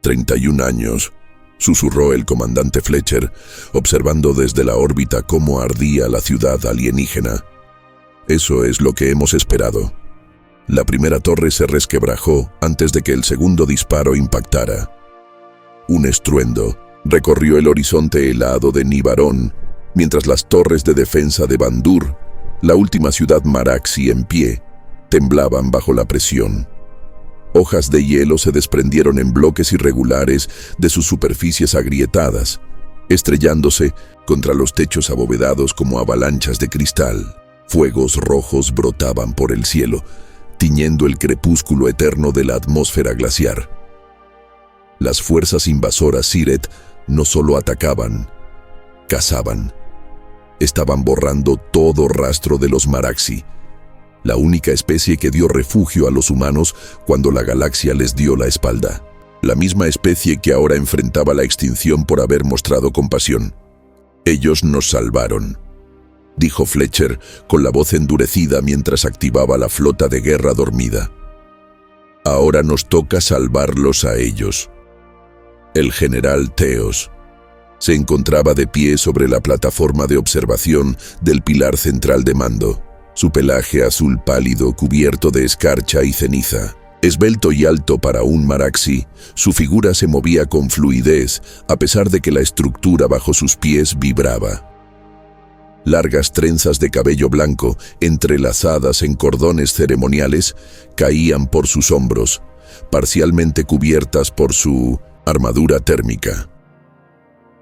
31 años, susurró el comandante Fletcher, observando desde la órbita cómo ardía la ciudad alienígena. Eso es lo que hemos esperado. La primera torre se resquebrajó antes de que el segundo disparo impactara. Un estruendo recorrió el horizonte helado de Nibarón, mientras las torres de defensa de Bandur, la última ciudad Maraxi en pie, temblaban bajo la presión. Hojas de hielo se desprendieron en bloques irregulares de sus superficies agrietadas, estrellándose contra los techos abovedados como avalanchas de cristal. Fuegos rojos brotaban por el cielo, tiñendo el crepúsculo eterno de la atmósfera glaciar. Las fuerzas invasoras Siret no solo atacaban, cazaban. Estaban borrando todo rastro de los Maraxi, la única especie que dio refugio a los humanos cuando la galaxia les dio la espalda. La misma especie que ahora enfrentaba la extinción por haber mostrado compasión. Ellos nos salvaron, dijo Fletcher con la voz endurecida mientras activaba la flota de guerra dormida. Ahora nos toca salvarlos a ellos. El general Theos se encontraba de pie sobre la plataforma de observación del pilar central de mando, su pelaje azul pálido cubierto de escarcha y ceniza. Esbelto y alto para un Maraxi, su figura se movía con fluidez a pesar de que la estructura bajo sus pies vibraba. Largas trenzas de cabello blanco, entrelazadas en cordones ceremoniales, caían por sus hombros, parcialmente cubiertas por su armadura térmica.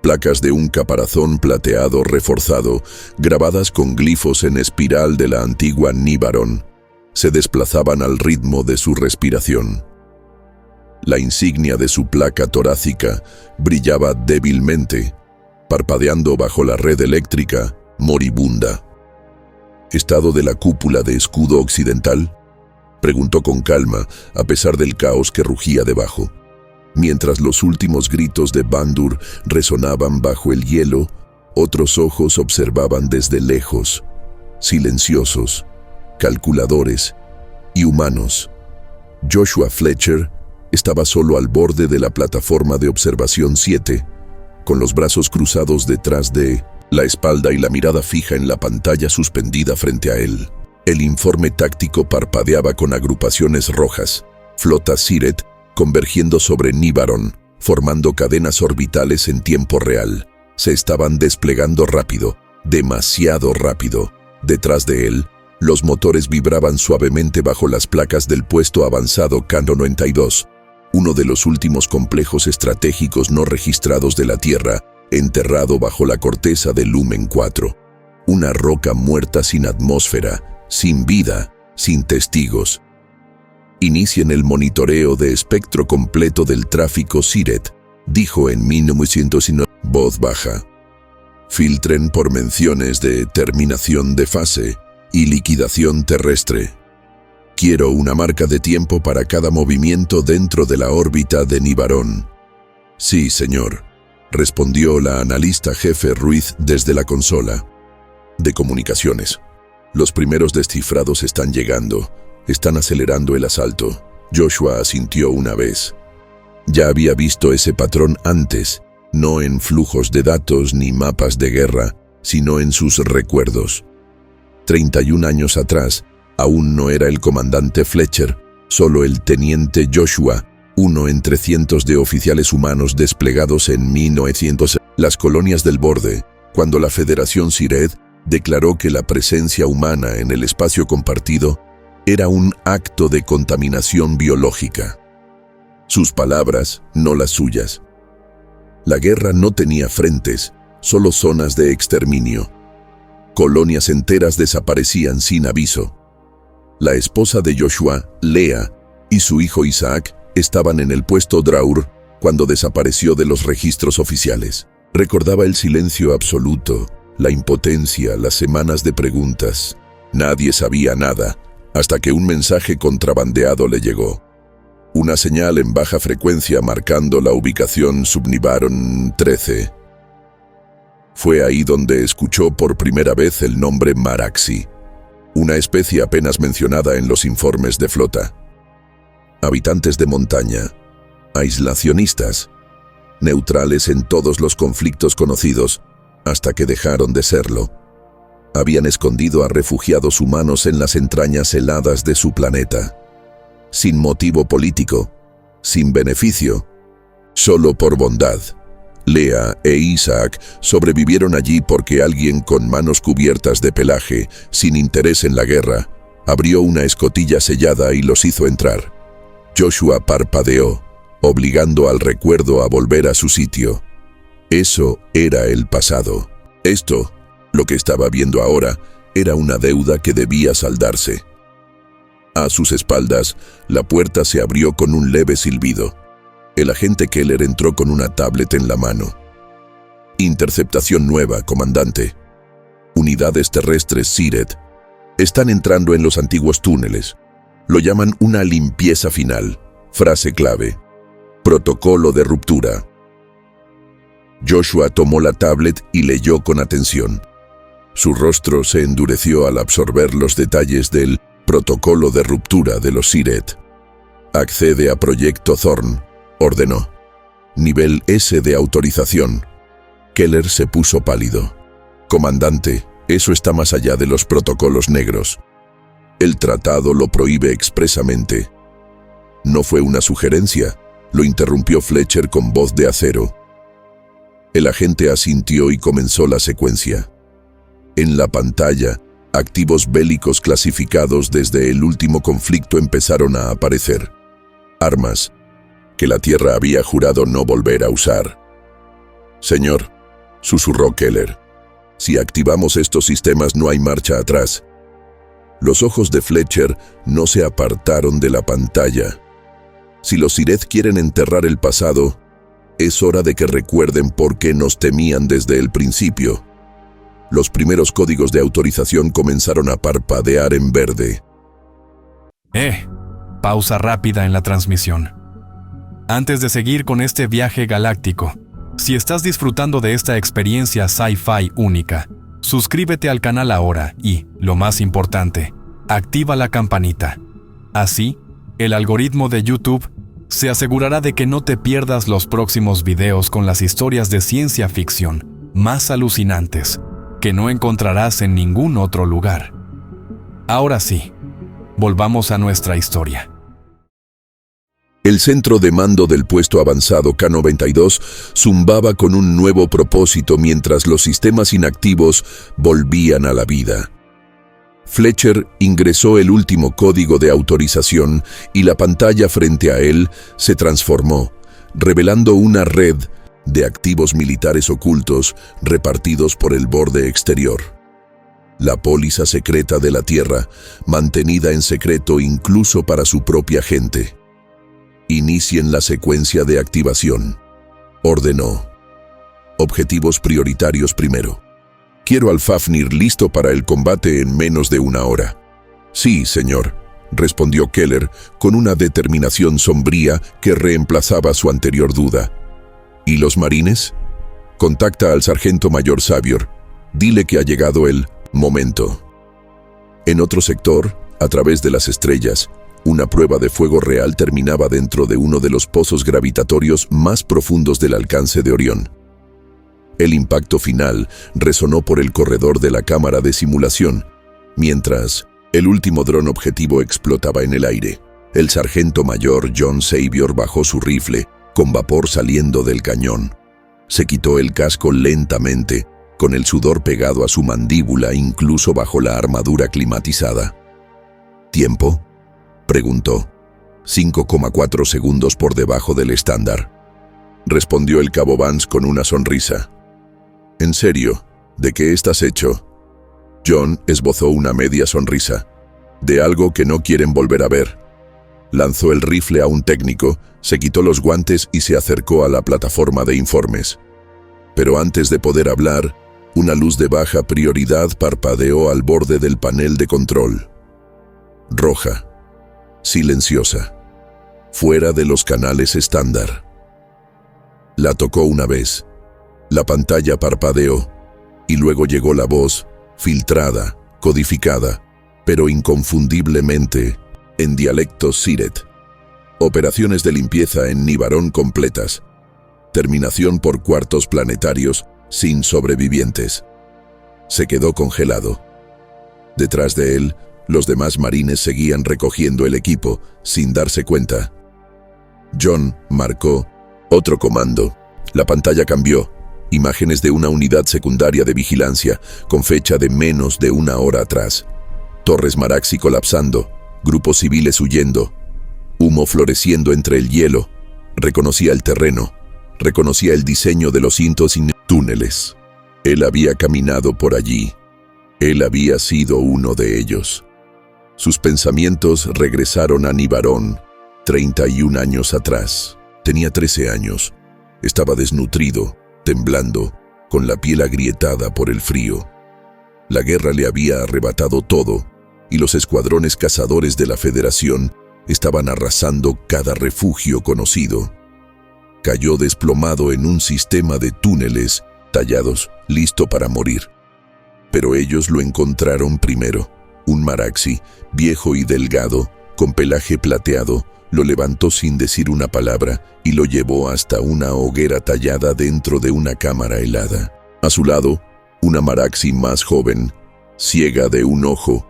Placas de un caparazón plateado reforzado, grabadas con glifos en espiral de la antigua Nibarón, se desplazaban al ritmo de su respiración. La insignia de su placa torácica brillaba débilmente, parpadeando bajo la red eléctrica moribunda. ¿Estado de la cúpula de escudo occidental?, preguntó con calma, a pesar del caos que rugía debajo. Mientras los últimos gritos de Bandur resonaban bajo el hielo, otros ojos observaban desde lejos, silenciosos, calculadores y humanos. Joshua Fletcher estaba solo al borde de la plataforma de observación 7, con los brazos cruzados detrás de la espalda y la mirada fija en la pantalla suspendida frente a él. El informe táctico parpadeaba con agrupaciones rojas, flotas Siret convergiendo sobre Nibarón, formando cadenas orbitales en tiempo real. Se estaban desplegando rápido, demasiado rápido. Detrás de él, los motores vibraban suavemente bajo las placas del puesto avanzado K-92, uno de los últimos complejos estratégicos no registrados de la Tierra, enterrado bajo la corteza de Lumen 4. Una roca muerta sin atmósfera, sin vida, sin testigos. Inicien el monitoreo de espectro completo del tráfico Siret, dijo en 1909, voz baja. Filtren por menciones de terminación de fase y liquidación terrestre. Quiero una marca de tiempo para cada movimiento dentro de la órbita de Nibarón. Sí, señor, respondió la analista jefe Ruiz desde la consola de comunicaciones. Los primeros descifrados están llegando. Están acelerando el asalto. Joshua asintió una vez. Ya había visto ese patrón antes, no en flujos de datos ni mapas de guerra, sino en sus recuerdos. 31 años atrás, aún no era el comandante Fletcher, solo el teniente Joshua, uno entre cientos de oficiales humanos desplegados en 1900. Las colonias del borde, cuando la Federación Siret declaró que la presencia humana en el espacio compartido era un acto de contaminación biológica. Sus palabras, no las suyas. La guerra no tenía frentes, solo zonas de exterminio. Colonias enteras desaparecían sin aviso. La esposa de Joshua, Lea, y su hijo Isaac estaban en el puesto Draur cuando desapareció de los registros oficiales. Recordaba el silencio absoluto, la impotencia, las semanas de preguntas. Nadie sabía nada, hasta que un mensaje contrabandeado le llegó. Una señal en baja frecuencia marcando la ubicación Subnibaron 13. Fue ahí donde escuchó por primera vez el nombre Maraxi, una especie apenas mencionada en los informes de flota. Habitantes de montaña, aislacionistas, neutrales en todos los conflictos conocidos, hasta que dejaron de serlo. Habían escondido a refugiados humanos en las entrañas heladas de su planeta, sin motivo político, sin beneficio, solo por bondad. Lea e Isaac sobrevivieron allí porque alguien con manos cubiertas de pelaje, sin interés en la guerra, abrió una escotilla sellada y los hizo entrar. Joshua parpadeó, obligando al recuerdo a volver a su sitio. Eso era el pasado. Esto, lo que estaba viendo ahora, era una deuda que debía saldarse. A sus espaldas, la puerta se abrió con un leve silbido. El agente Keller entró con una tablet en la mano. Interceptación nueva, comandante. Unidades terrestres Siret están entrando en los antiguos túneles. Lo llaman una limpieza final. Frase clave. Protocolo de ruptura. Joshua tomó la tablet y leyó con atención. Su rostro se endureció al absorber los detalles del protocolo de ruptura de los Siret. Accede a Proyecto Thorn, ordenó. Nivel S de autorización. Keller se puso pálido. Comandante, eso está más allá de los protocolos negros. El tratado lo prohíbe expresamente. No fue una sugerencia, lo interrumpió Fletcher con voz de acero. El agente asintió y comenzó la secuencia. En la pantalla, activos bélicos clasificados desde el último conflicto empezaron a aparecer. Armas que la Tierra había jurado no volver a usar. Señor, susurró Keller, si activamos estos sistemas no hay marcha atrás. Los ojos de Fletcher no se apartaron de la pantalla. Si los Siret quieren enterrar el pasado, es hora de que recuerden por qué nos temían desde el principio. Los primeros códigos de autorización comenzaron a parpadear en verde. Pausa rápida en la transmisión. Antes de seguir con este viaje galáctico, si estás disfrutando de esta experiencia sci-fi única, suscríbete al canal ahora y, lo más importante, activa la campanita. Así, el algoritmo de YouTube se asegurará de que no te pierdas los próximos videos con las historias de ciencia ficción más alucinantes que no encontrarás en ningún otro lugar. Ahora sí, volvamos a nuestra historia. El centro de mando del puesto avanzado K-92 zumbaba con un nuevo propósito mientras los sistemas inactivos volvían a la vida. Fletcher ingresó el último código de autorización y la pantalla frente a él se transformó, revelando una red de activos militares ocultos repartidos por el borde exterior. La póliza secreta de la Tierra, mantenida en secreto incluso para su propia gente. Inicien la secuencia de activación, ordenó. Objetivos prioritarios primero. Quiero al Fafnir listo para el combate en menos de una hora. Sí, señor, respondió Keller con una determinación sombría que reemplazaba su anterior duda. ¿Y los marines? Contacta al sargento mayor Xavier. Dile que ha llegado el momento. En otro sector, a través de las estrellas, una prueba de fuego real terminaba dentro de uno de los pozos gravitatorios más profundos del alcance de Orión. El impacto final resonó por el corredor de la cámara de simulación, mientras el último dron objetivo explotaba en el aire. El sargento mayor John Xavier bajó su rifle, con vapor saliendo del cañón. Se quitó el casco lentamente, con el sudor pegado a su mandíbula incluso bajo la armadura climatizada. ¿Tiempo?, preguntó. 5,4 segundos por debajo del estándar, respondió el cabo Vance con una sonrisa. ¿En serio? ¿De qué estás hecho? John esbozó una media sonrisa. De algo que no quieren volver a ver. Lanzó el rifle a un técnico, se quitó los guantes y se acercó a la plataforma de informes. Pero antes de poder hablar, una luz de baja prioridad parpadeó al borde del panel de control. Roja. Silenciosa. Fuera de los canales estándar. La tocó una vez. La pantalla parpadeó, y luego llegó la voz, filtrada, codificada, pero inconfundiblemente, en dialecto Siret. Operaciones de limpieza en Nibarón completas. Terminación por cuartos planetarios sin sobrevivientes. Se quedó congelado. Detrás de él, los demás marines seguían recogiendo el equipo, sin darse cuenta. John marcó otro comando. La pantalla cambió. Imágenes de una unidad secundaria de vigilancia, con fecha de menos de una hora atrás. Torres Maraxi colapsando, grupos civiles huyendo, humo floreciendo entre el hielo. Reconocía el terreno, reconocía el diseño de los cintos y túneles. Él había caminado por allí. Él había sido uno de ellos. Sus pensamientos regresaron a Nibarón, 31 años atrás. Tenía 13 años. Estaba desnutrido, temblando, con la piel agrietada por el frío. La guerra le había arrebatado todo, y los escuadrones cazadores de la Federación estaban arrasando cada refugio conocido. Cayó desplomado en un sistema de túneles tallados, listo para morir. Pero ellos lo encontraron primero. Un Maraxi, viejo y delgado, con pelaje plateado, lo levantó sin decir una palabra y lo llevó hasta una hoguera tallada dentro de una cámara helada. A su lado, una Maraxi más joven, ciega de un ojo,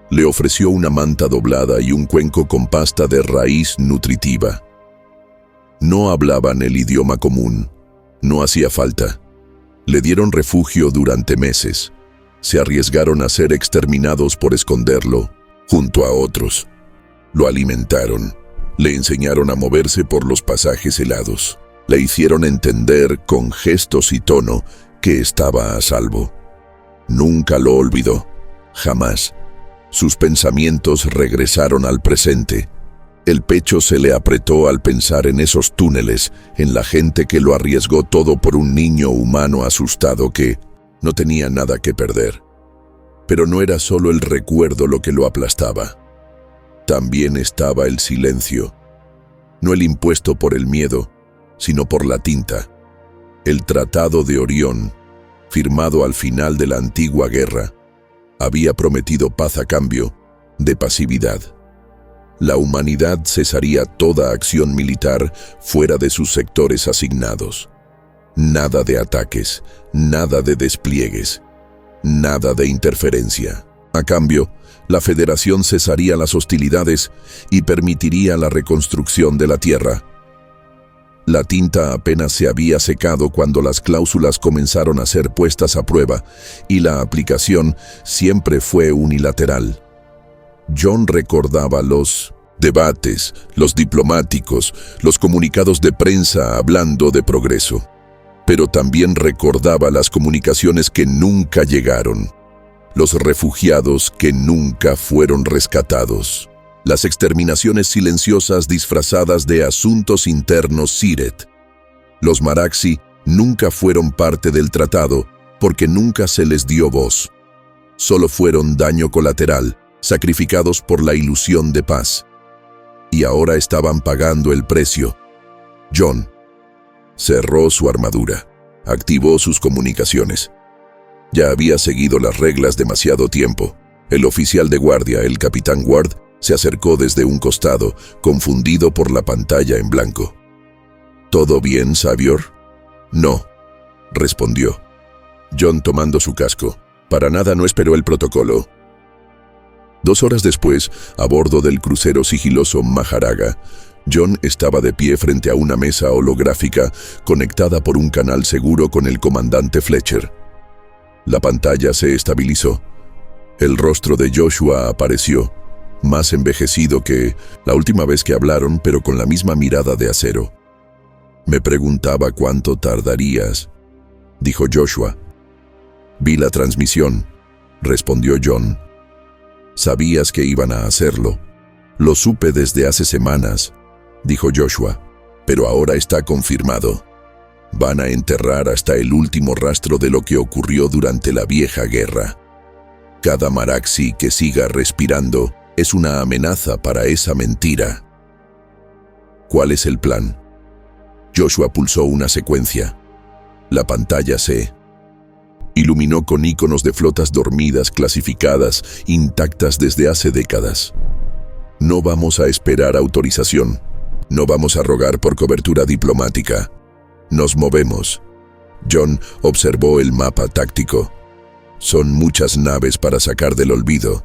le ofreció una manta doblada y un cuenco con pasta de raíz nutritiva. No hablaban el idioma común. No hacía falta. Le dieron refugio durante meses. Se arriesgaron a ser exterminados por esconderlo, junto a otros. Lo alimentaron. Le enseñaron a moverse por los pasajes helados. Le hicieron entender con gestos y tono que estaba a salvo. Nunca lo olvidó. Jamás. Sus pensamientos regresaron al presente. El pecho se le apretó al pensar en esos túneles, en la gente que lo arriesgó todo por un niño humano asustado que no tenía nada que perder. Pero no era solo el recuerdo lo que lo aplastaba. También estaba el silencio. No el impuesto por el miedo, sino por la tinta. El Tratado de Orión, firmado al final de la antigua guerra, había prometido paz a cambio de pasividad. La humanidad cesaría toda acción militar fuera de sus sectores asignados. Nada de ataques, nada de despliegues, nada de interferencia. A cambio, la Federación cesaría las hostilidades y permitiría la reconstrucción de la Tierra. La tinta apenas se había secado cuando las cláusulas comenzaron a ser puestas a prueba y la aplicación siempre fue unilateral. John recordaba los debates, los diplomáticos, los comunicados de prensa hablando de progreso. Pero también recordaba las comunicaciones que nunca llegaron, los refugiados que nunca fueron rescatados, las exterminaciones silenciosas disfrazadas de asuntos internos Siret. Los Maraxi nunca fueron parte del tratado porque nunca se les dio voz. Solo fueron daño colateral, sacrificados por la ilusión de paz. Y ahora estaban pagando el precio. John cerró su armadura, activó sus comunicaciones. Ya había seguido las reglas demasiado tiempo. El oficial de guardia, el capitán Ward, se acercó desde un costado, confundido por la pantalla en blanco. ¿Todo bien, Savior? No, respondió. John tomando su casco. Para nada no esperó el protocolo. 2 horas después, a bordo del crucero sigiloso Maharaga, John estaba de pie frente a una mesa holográfica conectada por un canal seguro con el comandante Fletcher. La pantalla se estabilizó. El rostro de Joshua apareció, más envejecido que la última vez que hablaron, pero con la misma mirada de acero. Me preguntaba cuánto tardarías, dijo Joshua. Vi la transmisión, respondió John. Sabías que iban a hacerlo. Lo supe desde hace semanas, dijo Joshua, pero ahora está confirmado. Van a enterrar hasta el último rastro de lo que ocurrió durante la vieja guerra. Cada Maraxi que siga respirando es una amenaza para esa mentira. ¿Cuál es el plan? Joshua pulsó una secuencia. La pantalla se iluminó con iconos de flotas dormidas clasificadas, intactas desde hace décadas. No vamos a esperar autorización. No vamos a rogar por cobertura diplomática. Nos movemos. John observó el mapa táctico. Son muchas naves para sacar del olvido.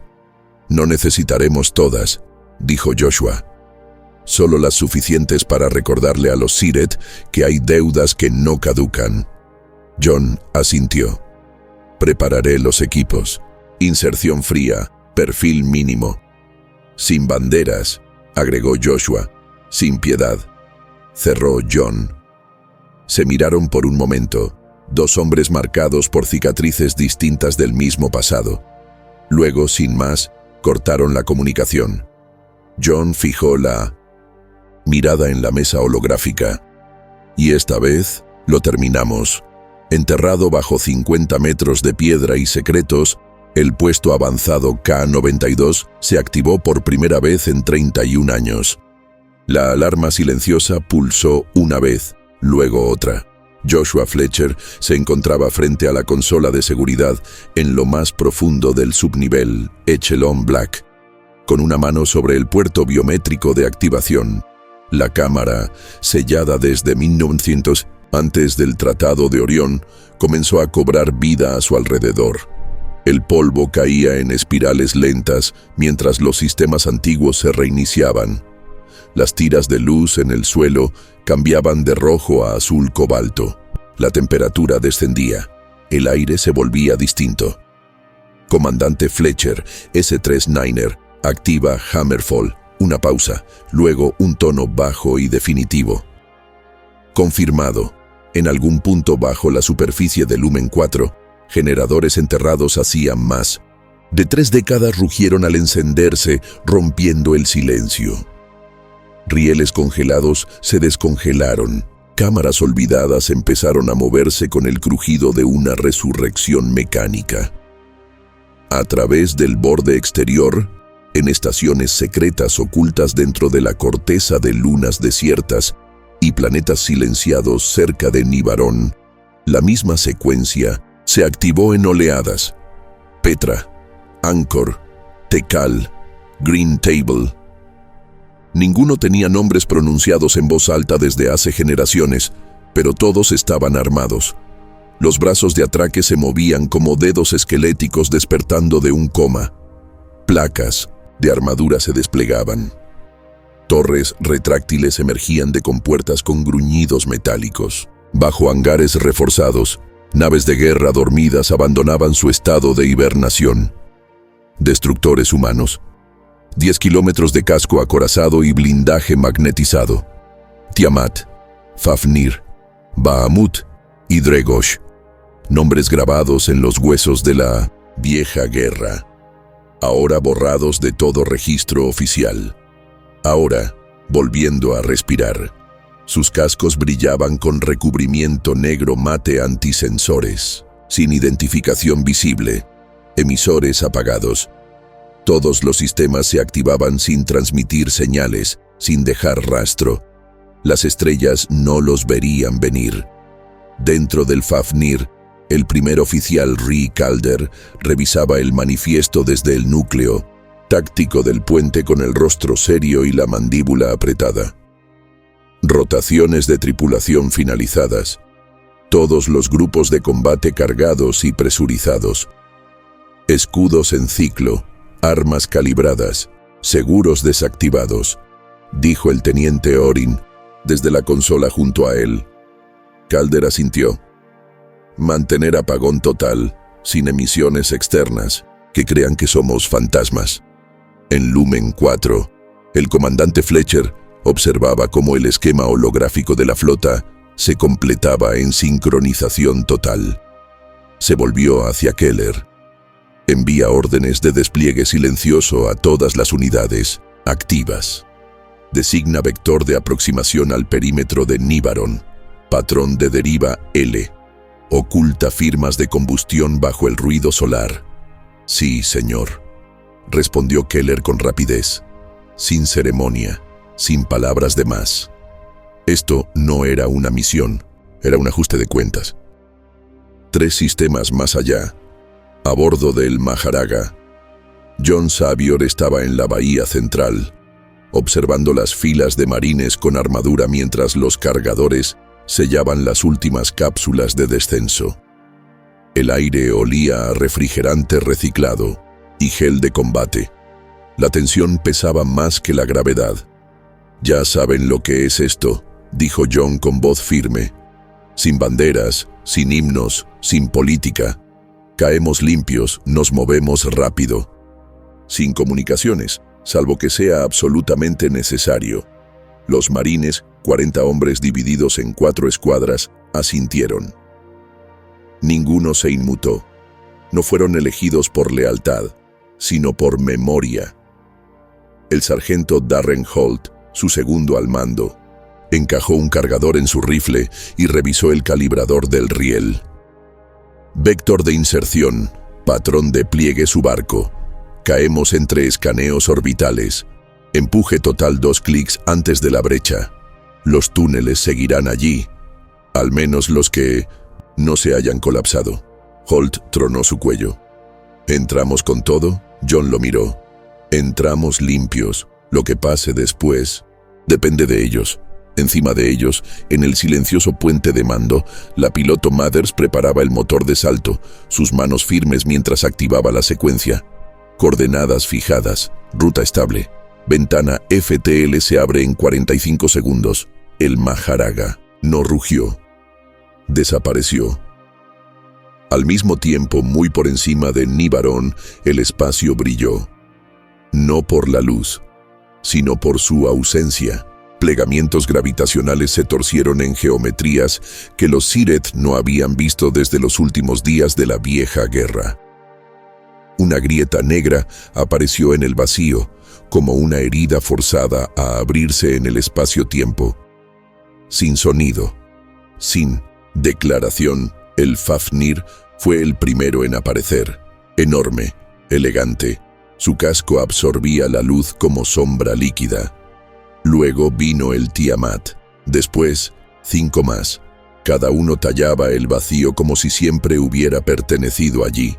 No necesitaremos todas, dijo Joshua. Solo las suficientes para recordarle a los Siret que hay deudas que no caducan. John asintió. Prepararé los equipos. Inserción fría, perfil mínimo. Sin banderas, agregó Joshua. Sin piedad, cerró John. Se miraron por un momento, dos hombres marcados por cicatrices distintas del mismo pasado. Luego, sin más, cortaron la comunicación. John fijó la mirada en la mesa holográfica. Y esta vez lo terminamos. Enterrado bajo 50 metros de piedra y secretos, el puesto avanzado K-92 se activó por primera vez en 31 años. La alarma silenciosa pulsó una vez, luego otra. Joshua Fletcher se encontraba frente a la consola de seguridad en lo más profundo del subnivel Echelon Black, con una mano sobre el puerto biométrico de activación. La cámara, sellada desde 1900, antes del Tratado de Orión, comenzó a cobrar vida a su alrededor. El polvo caía en espirales lentas mientras los sistemas antiguos se reiniciaban. Las tiras de luz en el suelo cambiaban de rojo a azul cobalto. La temperatura descendía. El aire se volvía distinto. Comandante Fletcher, S3 Niner, activa Hammerfall. Una pausa, luego un tono bajo y definitivo. Confirmado. En algún punto bajo la superficie del Lumen 4, generadores enterrados hacían más. De 3 décadas rugieron al encenderse, rompiendo el silencio. Rieles congelados se descongelaron. Cámaras olvidadas empezaron a moverse con el crujido de una resurrección mecánica. A través del borde exterior, en estaciones secretas ocultas dentro de la corteza de lunas desiertas y planetas silenciados cerca de Nibarón, la misma secuencia se activó en oleadas. Petra, Anchor, Tekal, Green Table. Ninguno tenía nombres pronunciados en voz alta desde hace generaciones, pero todos estaban armados. Los brazos de atraque se movían como dedos esqueléticos despertando de un coma. Placas de armadura se desplegaban. Torres retráctiles emergían de compuertas con gruñidos metálicos. Bajo hangares reforzados, naves de guerra dormidas abandonaban su estado de hibernación. Destructores humanos. 10 kilómetros de casco acorazado y blindaje magnetizado. Tiamat, Fafnir, Bahamut y Dregosh. Nombres grabados en los huesos de la vieja guerra. Ahora borrados de todo registro oficial. Ahora, volviendo a respirar. Sus cascos brillaban con recubrimiento negro mate antisensores, sin identificación visible, emisores apagados. Todos los sistemas se activaban sin transmitir señales, sin dejar rastro. Las estrellas no los verían venir. Dentro del Fafnir, el primer oficial Ree Calder revisaba el manifiesto desde el núcleo táctico del puente con el rostro serio y la mandíbula apretada. Rotaciones de tripulación finalizadas. Todos los grupos de combate cargados y presurizados. Escudos en ciclo, armas calibradas, seguros desactivados, dijo el teniente Orin desde la consola junto a él. Calder asintió. Mantener apagón total, sin emisiones externas, que crean que somos fantasmas. En Lumen 4, el comandante Fletcher observaba cómo el esquema holográfico de la flota se completaba en sincronización total. Se volvió hacia Keller. Envía órdenes de despliegue silencioso a todas las unidades activas. Designa vector de aproximación al perímetro de Nibarón. Patrón de deriva L. Oculta firmas de combustión bajo el ruido solar. Sí, señor, respondió Keller con rapidez, sin ceremonia, sin palabras de más. Esto no era una misión, era un ajuste de cuentas. 3 sistemas más allá, a bordo del Maharaga, John Savior estaba en la bahía central. observando las filas de marines con armadura mientras los cargadores sellaban las últimas cápsulas de descenso. El aire olía a refrigerante reciclado y gel de combate. La tensión pesaba más que la gravedad. «Ya saben lo que es esto», dijo John con voz firme. «Sin banderas, sin himnos, sin política. Caemos limpios, nos movemos rápido. Sin comunicaciones, salvo que sea absolutamente necesario». Los marines, 40 hombres divididos en 4 escuadras, asintieron. Ninguno se inmutó. No fueron elegidos por lealtad, sino por memoria. El sargento Darren Holt, su segundo al mando, encajó un cargador en su rifle y revisó el calibrador del riel. Vector de inserción, patrón de pliegue subarco. Caemos entre escaneos orbitales. Empuje total 2 clics antes de la brecha. Los túneles seguirán allí, al menos los que no se hayan colapsado. Holt tronó su cuello. ¿Entramos con todo? John lo miró. Entramos limpios. Lo que pase después depende de ellos. Encima de ellos, en el silencioso puente de mando, la piloto Mathers preparaba el motor de salto, sus manos firmes mientras activaba la secuencia. Coordenadas fijadas, ruta estable. Ventana FTL se abre en 45 segundos. El Maharaga no rugió. Desapareció. Al mismo tiempo, muy por encima de Nivaron, el espacio brilló. No por la luz, sino por su ausencia. Plegamientos gravitacionales se torcieron en geometrías que los Siret no habían visto desde los últimos días de la vieja guerra. Una grieta negra apareció en el vacío, como una herida forzada a abrirse en el espacio-tiempo. Sin sonido, sin declaración, el Fafnir fue el primero en aparecer. Enorme, elegante, su casco absorbía la luz como sombra líquida. Luego vino el Tiamat, después 5 más. Cada uno tallaba el vacío como si siempre hubiera pertenecido allí.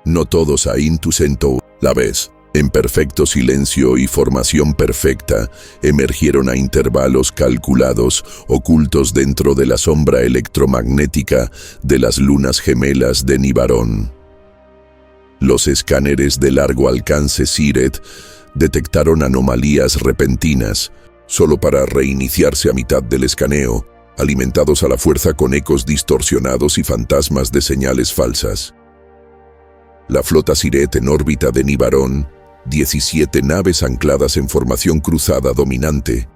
No todos a Intusento, la vez, en perfecto silencio y formación perfecta, emergieron a intervalos calculados, ocultos dentro de la sombra electromagnética de las lunas gemelas de Nivaron. Los escáneres de largo alcance Siret detectaron anomalías repentinas, solo para reiniciarse a mitad del escaneo, alimentados a la fuerza con ecos distorsionados y fantasmas de señales falsas. La flota Siret en órbita de Nivaron, 17 naves ancladas en formación cruzada dominante,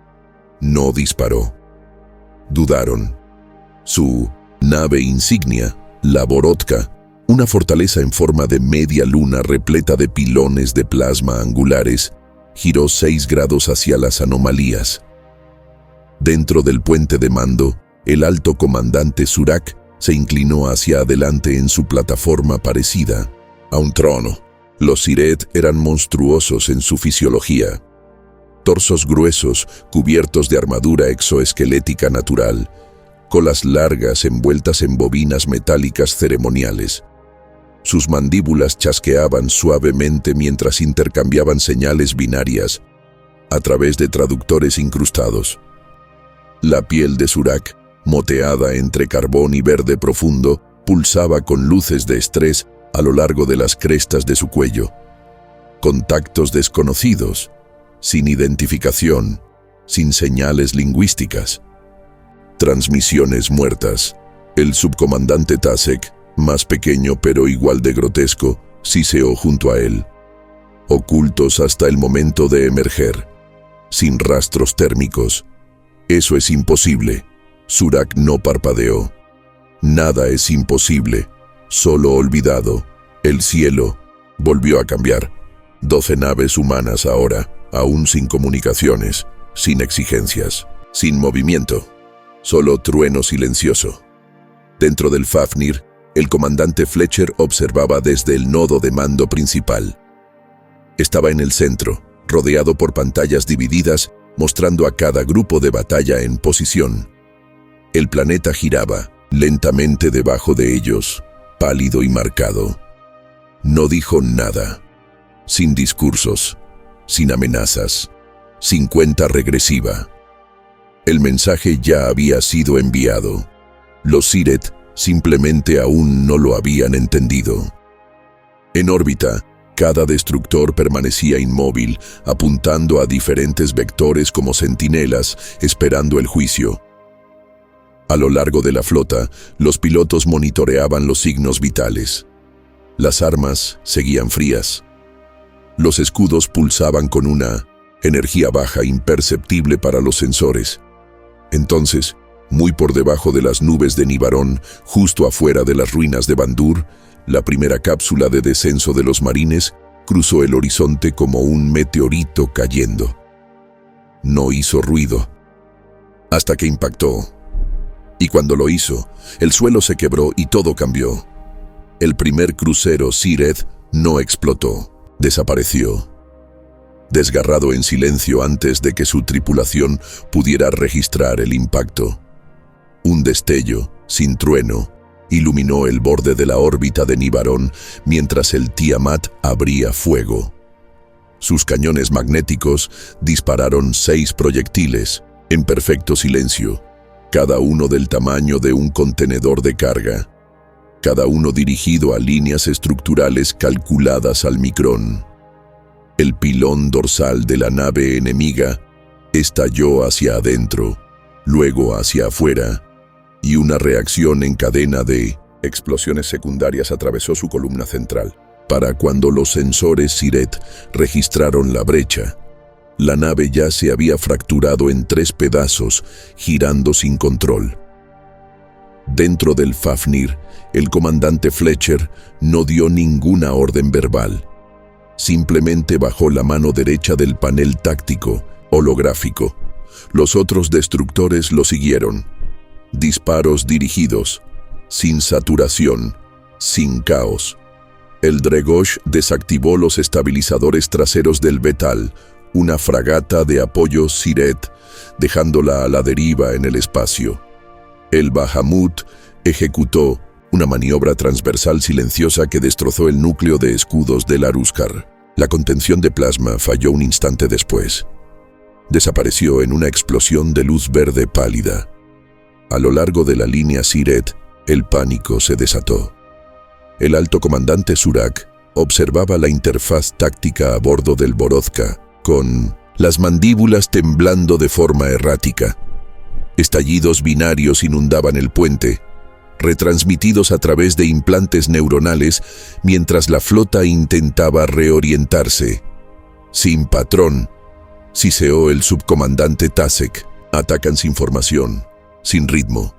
no disparó. Dudaron. Su nave insignia, la Borotka, una fortaleza en forma de media luna repleta de pilones de plasma angulares, giró 6 grados hacia las anomalías. Dentro del puente de mando, el alto comandante Surak se inclinó hacia adelante en su plataforma parecida a un trono. Los Siret eran monstruosos en su fisiología. Torsos gruesos, cubiertos de armadura exoesquelética natural, colas largas envueltas en bobinas metálicas ceremoniales. Sus mandíbulas chasqueaban suavemente mientras intercambiaban señales binarias a través de traductores incrustados. La piel de Surak, moteada entre carbón y verde profundo, pulsaba con luces de estrés a lo largo de las crestas de su cuello. Contactos desconocidos, sin identificación, sin señales lingüísticas. Transmisiones muertas. El subcomandante Tasek, más pequeño pero igual de grotesco, siseó junto a él. Ocultos hasta el momento de emerger, sin rastros térmicos. Eso es imposible. Surak no parpadeó. Nada es imposible, solo olvidado. El cielo volvió a cambiar. 12 naves humanas ahora, aún sin comunicaciones, sin exigencias, sin movimiento. Solo trueno silencioso. Dentro del Fafnir, el comandante Fletcher observaba desde el nodo de mando principal. Estaba en el centro, rodeado por pantallas divididas, mostrando a cada grupo de batalla en posición. El planeta giraba lentamente debajo de ellos, pálido y marcado. No dijo nada, sin discursos, sin amenazas, 50 regresiva. El mensaje ya había sido enviado. Los Siret simplemente aún no lo habían entendido. En órbita, cada destructor permanecía inmóvil, apuntando a diferentes vectores como centinelas, esperando el juicio. A lo largo de la flota, los pilotos monitoreaban los signos vitales. Las armas seguían frías. Los escudos pulsaban con una energía baja imperceptible para los sensores. Entonces, muy por debajo de las nubes de Nivarón, justo afuera de las ruinas de Bandur, la primera cápsula de descenso de los marines cruzó el horizonte como un meteorito cayendo. No hizo ruido, hasta que impactó. Y cuando lo hizo, el suelo se quebró y todo cambió. El primer crucero Siret no explotó, desapareció. Desgarrado en silencio antes de que su tripulación pudiera registrar el impacto. Un destello, sin trueno, iluminó el borde de la órbita de Nivarón mientras el Tiamat abría fuego. Sus cañones magnéticos dispararon 6 proyectiles, en perfecto silencio, cada uno del tamaño de un contenedor de carga, cada uno dirigido a líneas estructurales calculadas al micrón. El pilón dorsal de la nave enemiga estalló hacia adentro, luego hacia afuera, y una reacción en cadena de explosiones secundarias atravesó su columna central. Para cuando los sensores Siret registraron la brecha, la nave ya se había fracturado en 3 pedazos, girando sin control. Dentro del Fafnir, el comandante Fletcher no dio ninguna orden verbal. Simplemente bajó la mano derecha del panel táctico, holográfico. Los otros destructores lo siguieron. Disparos dirigidos, sin saturación, sin caos. El Dregosh desactivó los estabilizadores traseros del Betal, una fragata de apoyo Siret, dejándola a la deriva en el espacio. El Bahamut ejecutó una maniobra transversal silenciosa que destrozó el núcleo de escudos del Aruskar. La contención de plasma falló un instante después. Desapareció en una explosión de luz verde pálida. A lo largo de la línea Siret, el pánico se desató. El alto comandante Surak observaba la interfaz táctica a bordo del Borodka, con las mandíbulas temblando de forma errática. Estallidos binarios inundaban el puente, retransmitidos a través de implantes neuronales mientras la flota intentaba reorientarse. Sin patrón, siseó el subcomandante Tasek. Atacan sin formación, sin ritmo.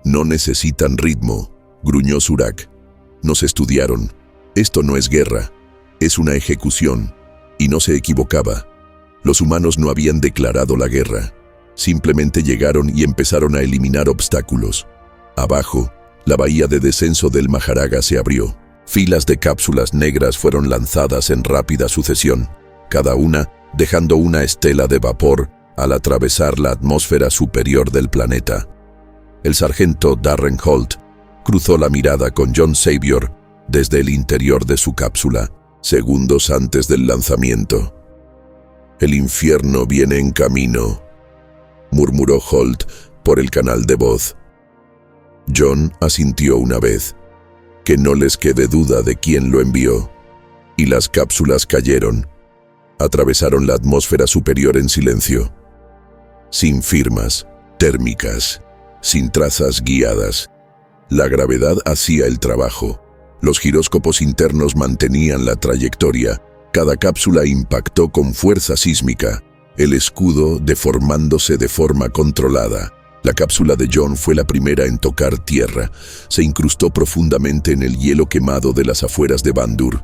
No necesitan ritmo, gruñó Surak. Nos estudiaron. Esto no es guerra, es una ejecución. Y no se equivocaba. Los humanos no habían declarado la guerra. Simplemente llegaron y empezaron a eliminar obstáculos. Abajo, la bahía de descenso del Maharaga se abrió. Filas de cápsulas negras fueron lanzadas en rápida sucesión, cada una dejando una estela de vapor al atravesar la atmósfera superior del planeta. El sargento Darren Holt cruzó la mirada con John Savior desde el interior de su cápsula, segundos antes del lanzamiento. «El infierno viene en camino», murmuró Holt por el canal de voz. John asintió una vez. Que no les quede duda de quién lo envió. Y las cápsulas cayeron. Atravesaron la atmósfera superior en silencio. Sin firmas térmicas, sin trazas guiadas. La gravedad hacía el trabajo. Los giróscopos internos mantenían la trayectoria. Cada cápsula impactó con fuerza sísmica, el escudo deformándose de forma controlada. La cápsula de John fue la primera en tocar tierra. Se incrustó profundamente en el hielo quemado de las afueras de Bandur.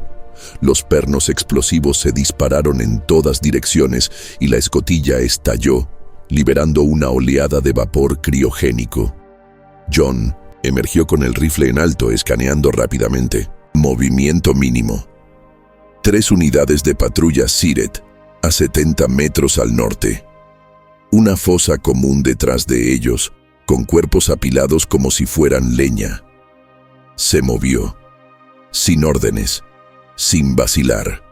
Los pernos explosivos se dispararon en todas direcciones y la escotilla estalló, liberando una oleada de vapor criogénico. John emergió con el rifle en alto, escaneando rápidamente. Movimiento mínimo. 3 unidades de patrulla Siret, a 70 metros al norte. Una fosa común detrás de ellos, con cuerpos apilados como si fueran leña. Se movió, sin órdenes, sin vacilar.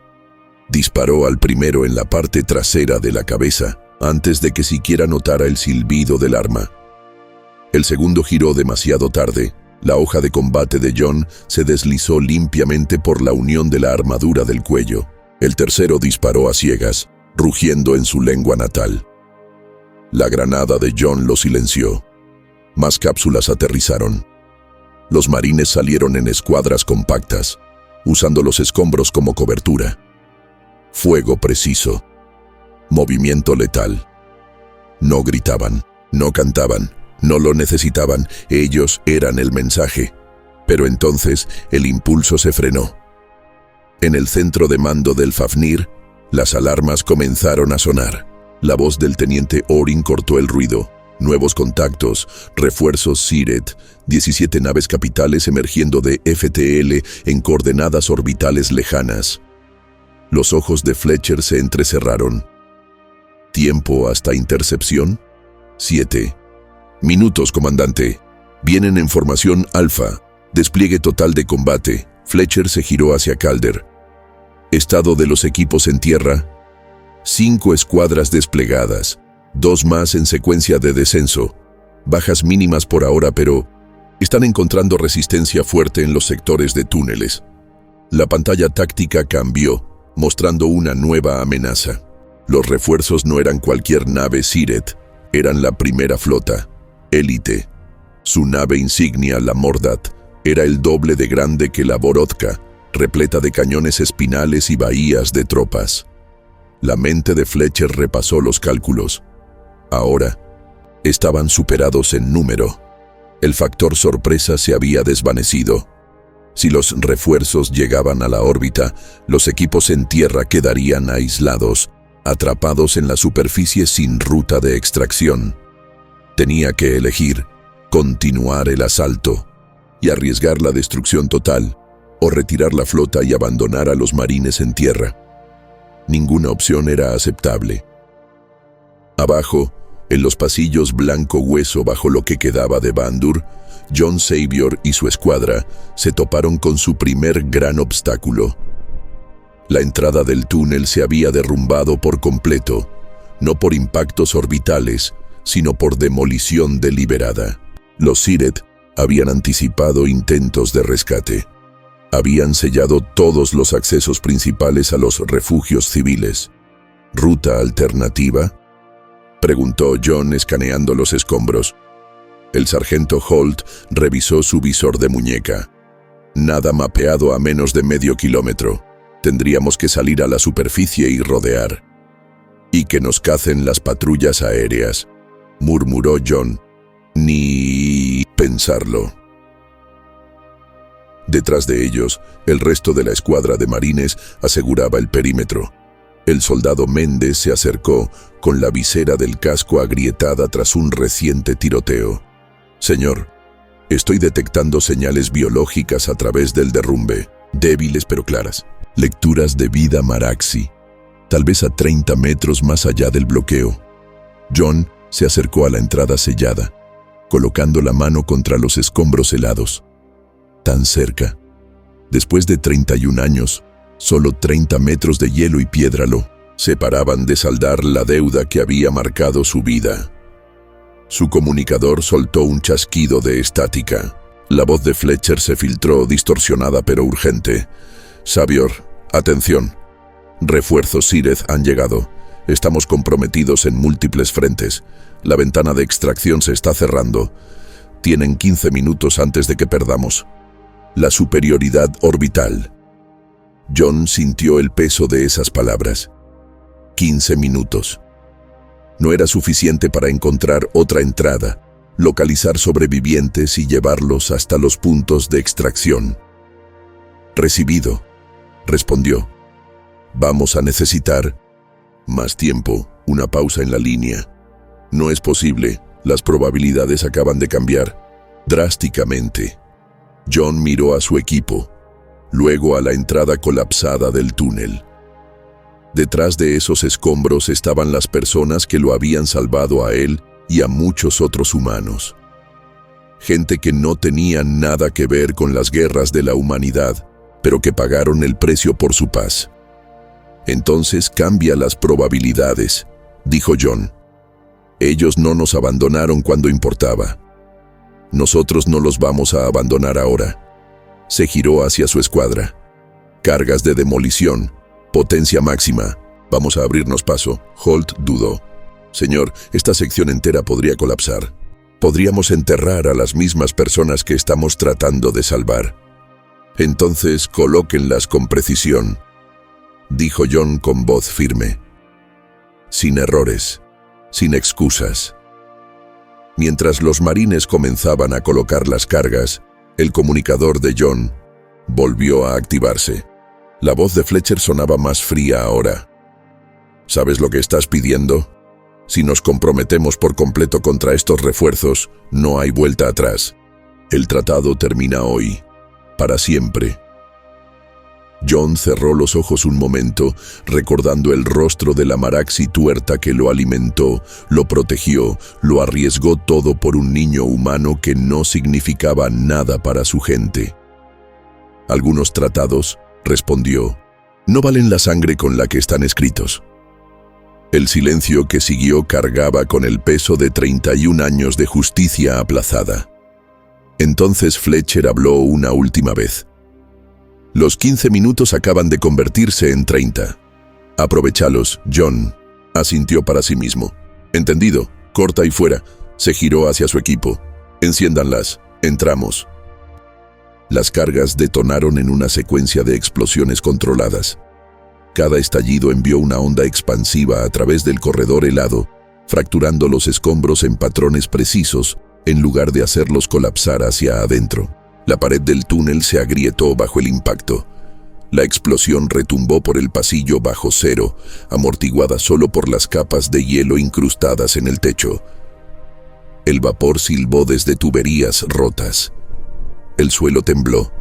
Disparó al primero en la parte trasera de la cabeza, antes de que siquiera notara el silbido del arma. El segundo giró demasiado tarde. La hoja de combate de John se deslizó limpiamente por la unión de la armadura del cuello. El tercero disparó a ciegas, rugiendo en su lengua natal. La granada de John lo silenció. Más cápsulas aterrizaron. Los marines salieron en escuadras compactas, usando los escombros como cobertura. Fuego preciso. Movimiento letal. No gritaban, no cantaban, no lo necesitaban, ellos eran el mensaje. Pero entonces el impulso se frenó. En el centro de mando del Fafnir, las alarmas comenzaron a sonar. La voz del teniente Orin cortó el ruido. Nuevos contactos, refuerzos Siret, 17 naves capitales emergiendo de FTL en coordenadas orbitales lejanas. Los ojos de Fletcher se entrecerraron. ¿Tiempo hasta intercepción? 7 minutos, comandante. Vienen en formación alfa. Despliegue total de combate. Fletcher se giró hacia Calder. Estado de los equipos en tierra. 5 escuadras desplegadas. 2 más en secuencia de descenso. Bajas mínimas por ahora, pero están encontrando resistencia fuerte en los sectores de túneles. La pantalla táctica cambió, mostrando una nueva amenaza. Los refuerzos no eran cualquier nave Siret, eran la primera flota, élite. Su nave insignia, la Mordat, era el doble de grande que la Borodka, repleta de cañones espinales y bahías de tropas. La mente de Fletcher repasó los cálculos. Ahora, estaban superados en número. El factor sorpresa se había desvanecido. Si los refuerzos llegaban a la órbita, los equipos en tierra quedarían aislados, atrapados en la superficie sin ruta de extracción. Tenía que elegir, continuar el asalto y arriesgar la destrucción total, o retirar la flota y abandonar a los marines en tierra. Ninguna opción era aceptable. Abajo, en los pasillos blanco hueso bajo lo que quedaba de Bandur, John Savior y su escuadra se toparon con su primer gran obstáculo. La entrada del túnel se había derrumbado por completo, no por impactos orbitales, sino por demolición deliberada. Los Siret habían anticipado intentos de rescate. Habían sellado todos los accesos principales a los refugios civiles. ¿Ruta alternativa?, preguntó John escaneando los escombros. El sargento Holt revisó su visor de muñeca. Nada mapeado a menos de medio kilómetro. Tendríamos que salir a la superficie y rodear. Y que nos cacen las patrullas aéreas, murmuró John. Ni pensarlo. Detrás de ellos, el resto de la escuadra de marines aseguraba el perímetro. El soldado Méndez se acercó con la visera del casco agrietada tras un reciente tiroteo. «Señor, estoy detectando señales biológicas a través del derrumbe, débiles pero claras. Lecturas de vida Maraxi, tal vez a 30 metros más allá del bloqueo». John se acercó a la entrada sellada, colocando la mano contra los escombros helados. Tan cerca. Después de 31 años, solo 30 metros de hielo y piedra lo separaban de saldar la deuda que había marcado su vida. Su comunicador soltó un chasquido de estática. La voz de Fletcher se filtró, distorsionada pero urgente. «Savior, atención. Refuerzos Siret han llegado. Estamos comprometidos en múltiples frentes. La ventana de extracción se está cerrando. Tienen 15 minutos antes de que perdamos. La superioridad orbital». John sintió el peso de esas palabras. 15 minutos. No era suficiente para encontrar otra entrada, localizar sobrevivientes y llevarlos hasta los puntos de extracción. «Recibido», respondió. «Vamos a necesitar más tiempo». Una pausa en la línea. «No es posible. Las probabilidades acaban de cambiar drásticamente». John miró a su equipo, luego a la entrada colapsada del túnel. Detrás de esos escombros estaban las personas que lo habían salvado a él y a muchos otros humanos. Gente que no tenía nada que ver con las guerras de la humanidad, pero que pagaron el precio por su paz. Entonces cambia las probabilidades, dijo John. Ellos no nos abandonaron cuando importaba. Nosotros no los vamos a abandonar ahora. Se giró hacia su escuadra. Cargas de demolición, potencia máxima. Vamos a abrirnos paso. Holt dudó. Señor, esta sección entera podría colapsar. Podríamos enterrar a las mismas personas que estamos tratando de salvar. Entonces colóquenlas con precisión, dijo John con voz firme. Sin errores, sin excusas. Mientras los marines comenzaban a colocar las cargas, el comunicador de John volvió a activarse. La voz de Fletcher sonaba más fría ahora. ¿Sabes lo que estás pidiendo? Si nos comprometemos por completo contra estos refuerzos, no hay vuelta atrás. El tratado termina hoy, para siempre. John cerró los ojos un momento, recordando el rostro de la Maraxi tuerta que lo alimentó, lo protegió, lo arriesgó todo por un niño humano que no significaba nada para su gente. Algunos tratados, respondió, no valen la sangre con la que están escritos. El silencio que siguió cargaba con el peso de 31 años de justicia aplazada. Entonces Fletcher habló una última vez. Los 15 minutos acaban de convertirse en 30. Aprovechalos, John, asintió para sí mismo. Entendido, corta y fuera. Se giró hacia su equipo. Enciéndanlas, entramos. Las cargas detonaron en una secuencia de explosiones controladas. Cada estallido envió una onda expansiva a través del corredor helado, fracturando los escombros en patrones precisos, en lugar de hacerlos colapsar hacia adentro. La pared del túnel se agrietó bajo el impacto. La explosión retumbó por el pasillo bajo cero, amortiguada solo por las capas de hielo incrustadas en el techo. El vapor silbó desde tuberías rotas. El suelo tembló.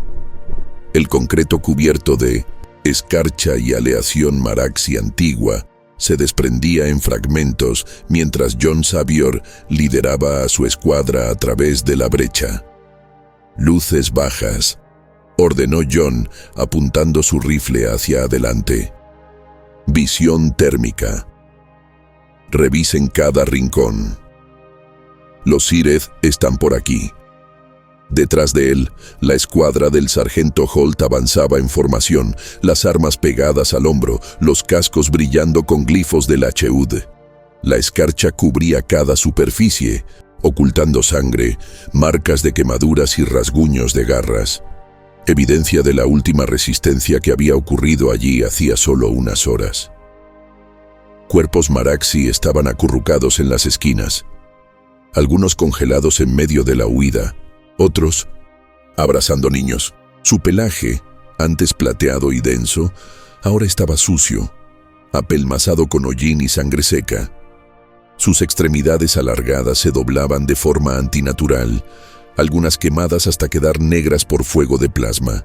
El concreto cubierto de escarcha y aleación Maraxi antigua se desprendía en fragmentos mientras John Savior lideraba a su escuadra a través de la brecha. Luces bajas, ordenó John, apuntando su rifle hacia adelante. Visión térmica. Revisen cada rincón. Los Sireth están por aquí. Detrás de él, la escuadra del sargento Holt avanzaba en formación, las armas pegadas al hombro, los cascos brillando con glifos del HUD. La escarcha cubría cada superficie, ocultando sangre, marcas de quemaduras y rasguños de garras. Evidencia de la última resistencia que había ocurrido allí hacía solo unas horas. Cuerpos Maraxi estaban acurrucados en las esquinas, algunos congelados en medio de la huida, otros abrazando niños. Su pelaje, antes plateado y denso, ahora estaba sucio, apelmazado con hollín y sangre seca. Sus extremidades alargadas se doblaban de forma antinatural, algunas quemadas hasta quedar negras por fuego de plasma.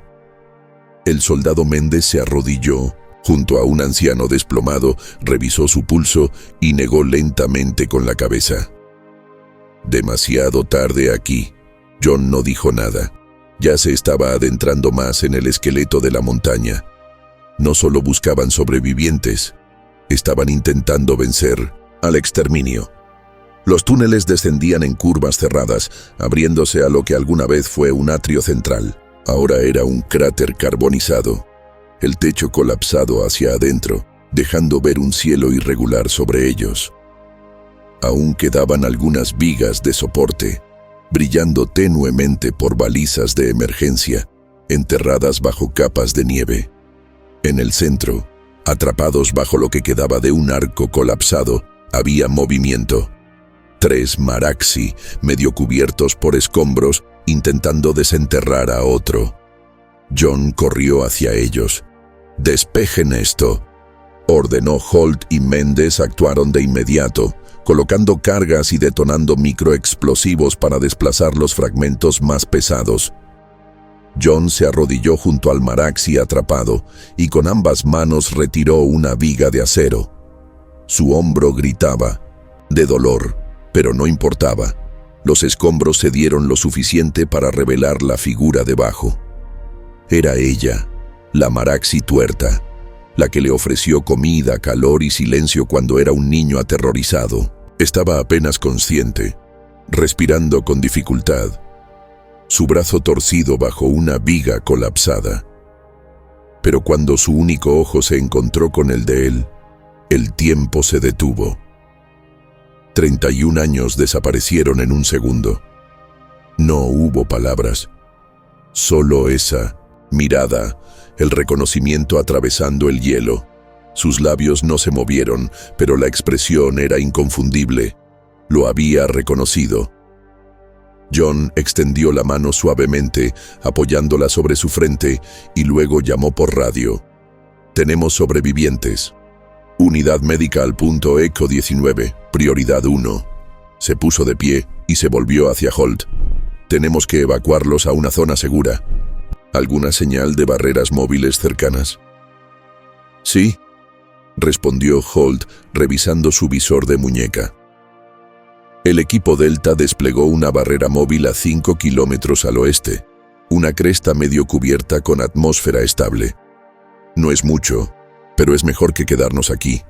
El soldado Méndez se arrodilló junto a un anciano desplomado, revisó su pulso y negó lentamente con la cabeza. Demasiado tarde aquí. John no dijo nada. Ya se estaba adentrando más en el esqueleto de la montaña. No solo buscaban sobrevivientes, estaban intentando vencer al exterminio. Los túneles descendían en curvas cerradas, abriéndose a lo que alguna vez fue un atrio central. Ahora era un cráter carbonizado, el techo colapsado hacia adentro, dejando ver un cielo irregular sobre ellos. Aún quedaban algunas vigas de soporte, brillando tenuemente por balizas de emergencia, enterradas bajo capas de nieve. En el centro, atrapados bajo lo que quedaba de un arco colapsado, había movimiento. 3 Maraxi, medio cubiertos por escombros, intentando desenterrar a otro. John corrió hacia ellos. «Despejen esto», ordenó Holt, y Méndez actuaron de inmediato, colocando cargas y detonando microexplosivos para desplazar los fragmentos más pesados. John se arrodilló junto al Maraxi atrapado y con ambas manos retiró una viga de acero. Su hombro gritaba, de dolor, pero no importaba. Los escombros cedieron lo suficiente para revelar la figura debajo. Era ella, la Maraxi tuerta, la que le ofreció comida, calor y silencio cuando era un niño aterrorizado. Estaba apenas consciente, respirando con dificultad, su brazo torcido bajo una viga colapsada. Pero cuando su único ojo se encontró con el de él, el tiempo se detuvo. 31 años desaparecieron en un segundo. No hubo palabras, solo esa mirada, el reconocimiento atravesando el hielo. Sus labios no se movieron, pero la expresión era inconfundible. Lo había reconocido. John extendió la mano suavemente, apoyándola sobre su frente, y luego llamó por radio. «Tenemos sobrevivientes. Unidad médica al punto Eco 19, prioridad 1». Se puso de pie y se volvió hacia Holt. «Tenemos que evacuarlos a una zona segura. ¿Alguna señal de barreras móviles cercanas?» «Sí», respondió Holt, revisando su visor de muñeca. El equipo Delta desplegó una barrera móvil a 5 kilómetros al oeste, una cresta medio cubierta con atmósfera estable. No es mucho, pero es mejor que quedarnos aquí.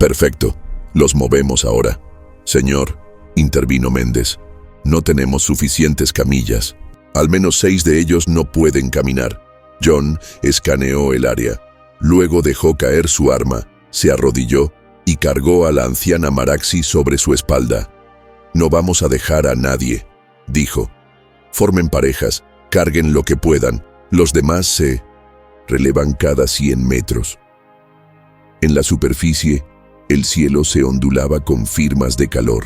Perfecto, los movemos ahora. Señor, intervino Méndez, no tenemos suficientes camillas. Al menos 6 de ellos no pueden caminar. John escaneó el área. Luego dejó caer su arma, se arrodilló y cargó a la anciana Maraxi sobre su espalda. «No vamos a dejar a nadie», dijo. «Formen parejas, carguen lo que puedan. Los demás se relevan cada 100 metros». En la superficie, el cielo se ondulaba con firmas de calor.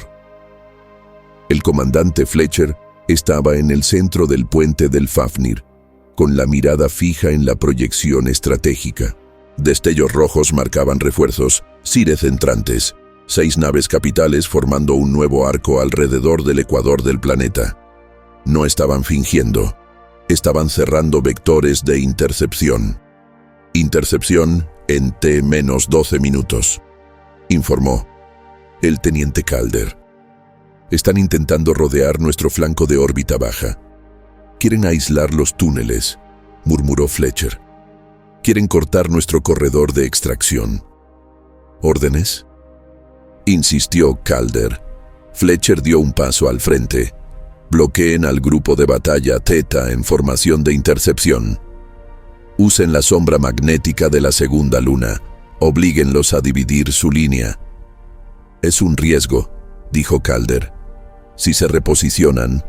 El comandante Fletcher estaba en el centro del puente del Fafnir, con la mirada fija en la proyección estratégica. Destellos rojos marcaban refuerzos, Sireth entrantes, 6 naves capitales formando un nuevo arco alrededor del ecuador del planeta. No estaban fingiendo, estaban cerrando vectores de intercepción. «Intercepción en T-12 minutos», informó el teniente Calder. «Están intentando rodear nuestro flanco de órbita baja. Quieren aislar los túneles», murmuró Fletcher. «Quieren cortar nuestro corredor de extracción». «¿Órdenes?», insistió Calder. Fletcher dio un paso al frente. «Bloqueen al grupo de batalla Theta en formación de intercepción. Usen la sombra magnética de la segunda luna. Oblíguenlos a dividir su línea». «Es un riesgo», dijo Calder. «Si se reposicionan,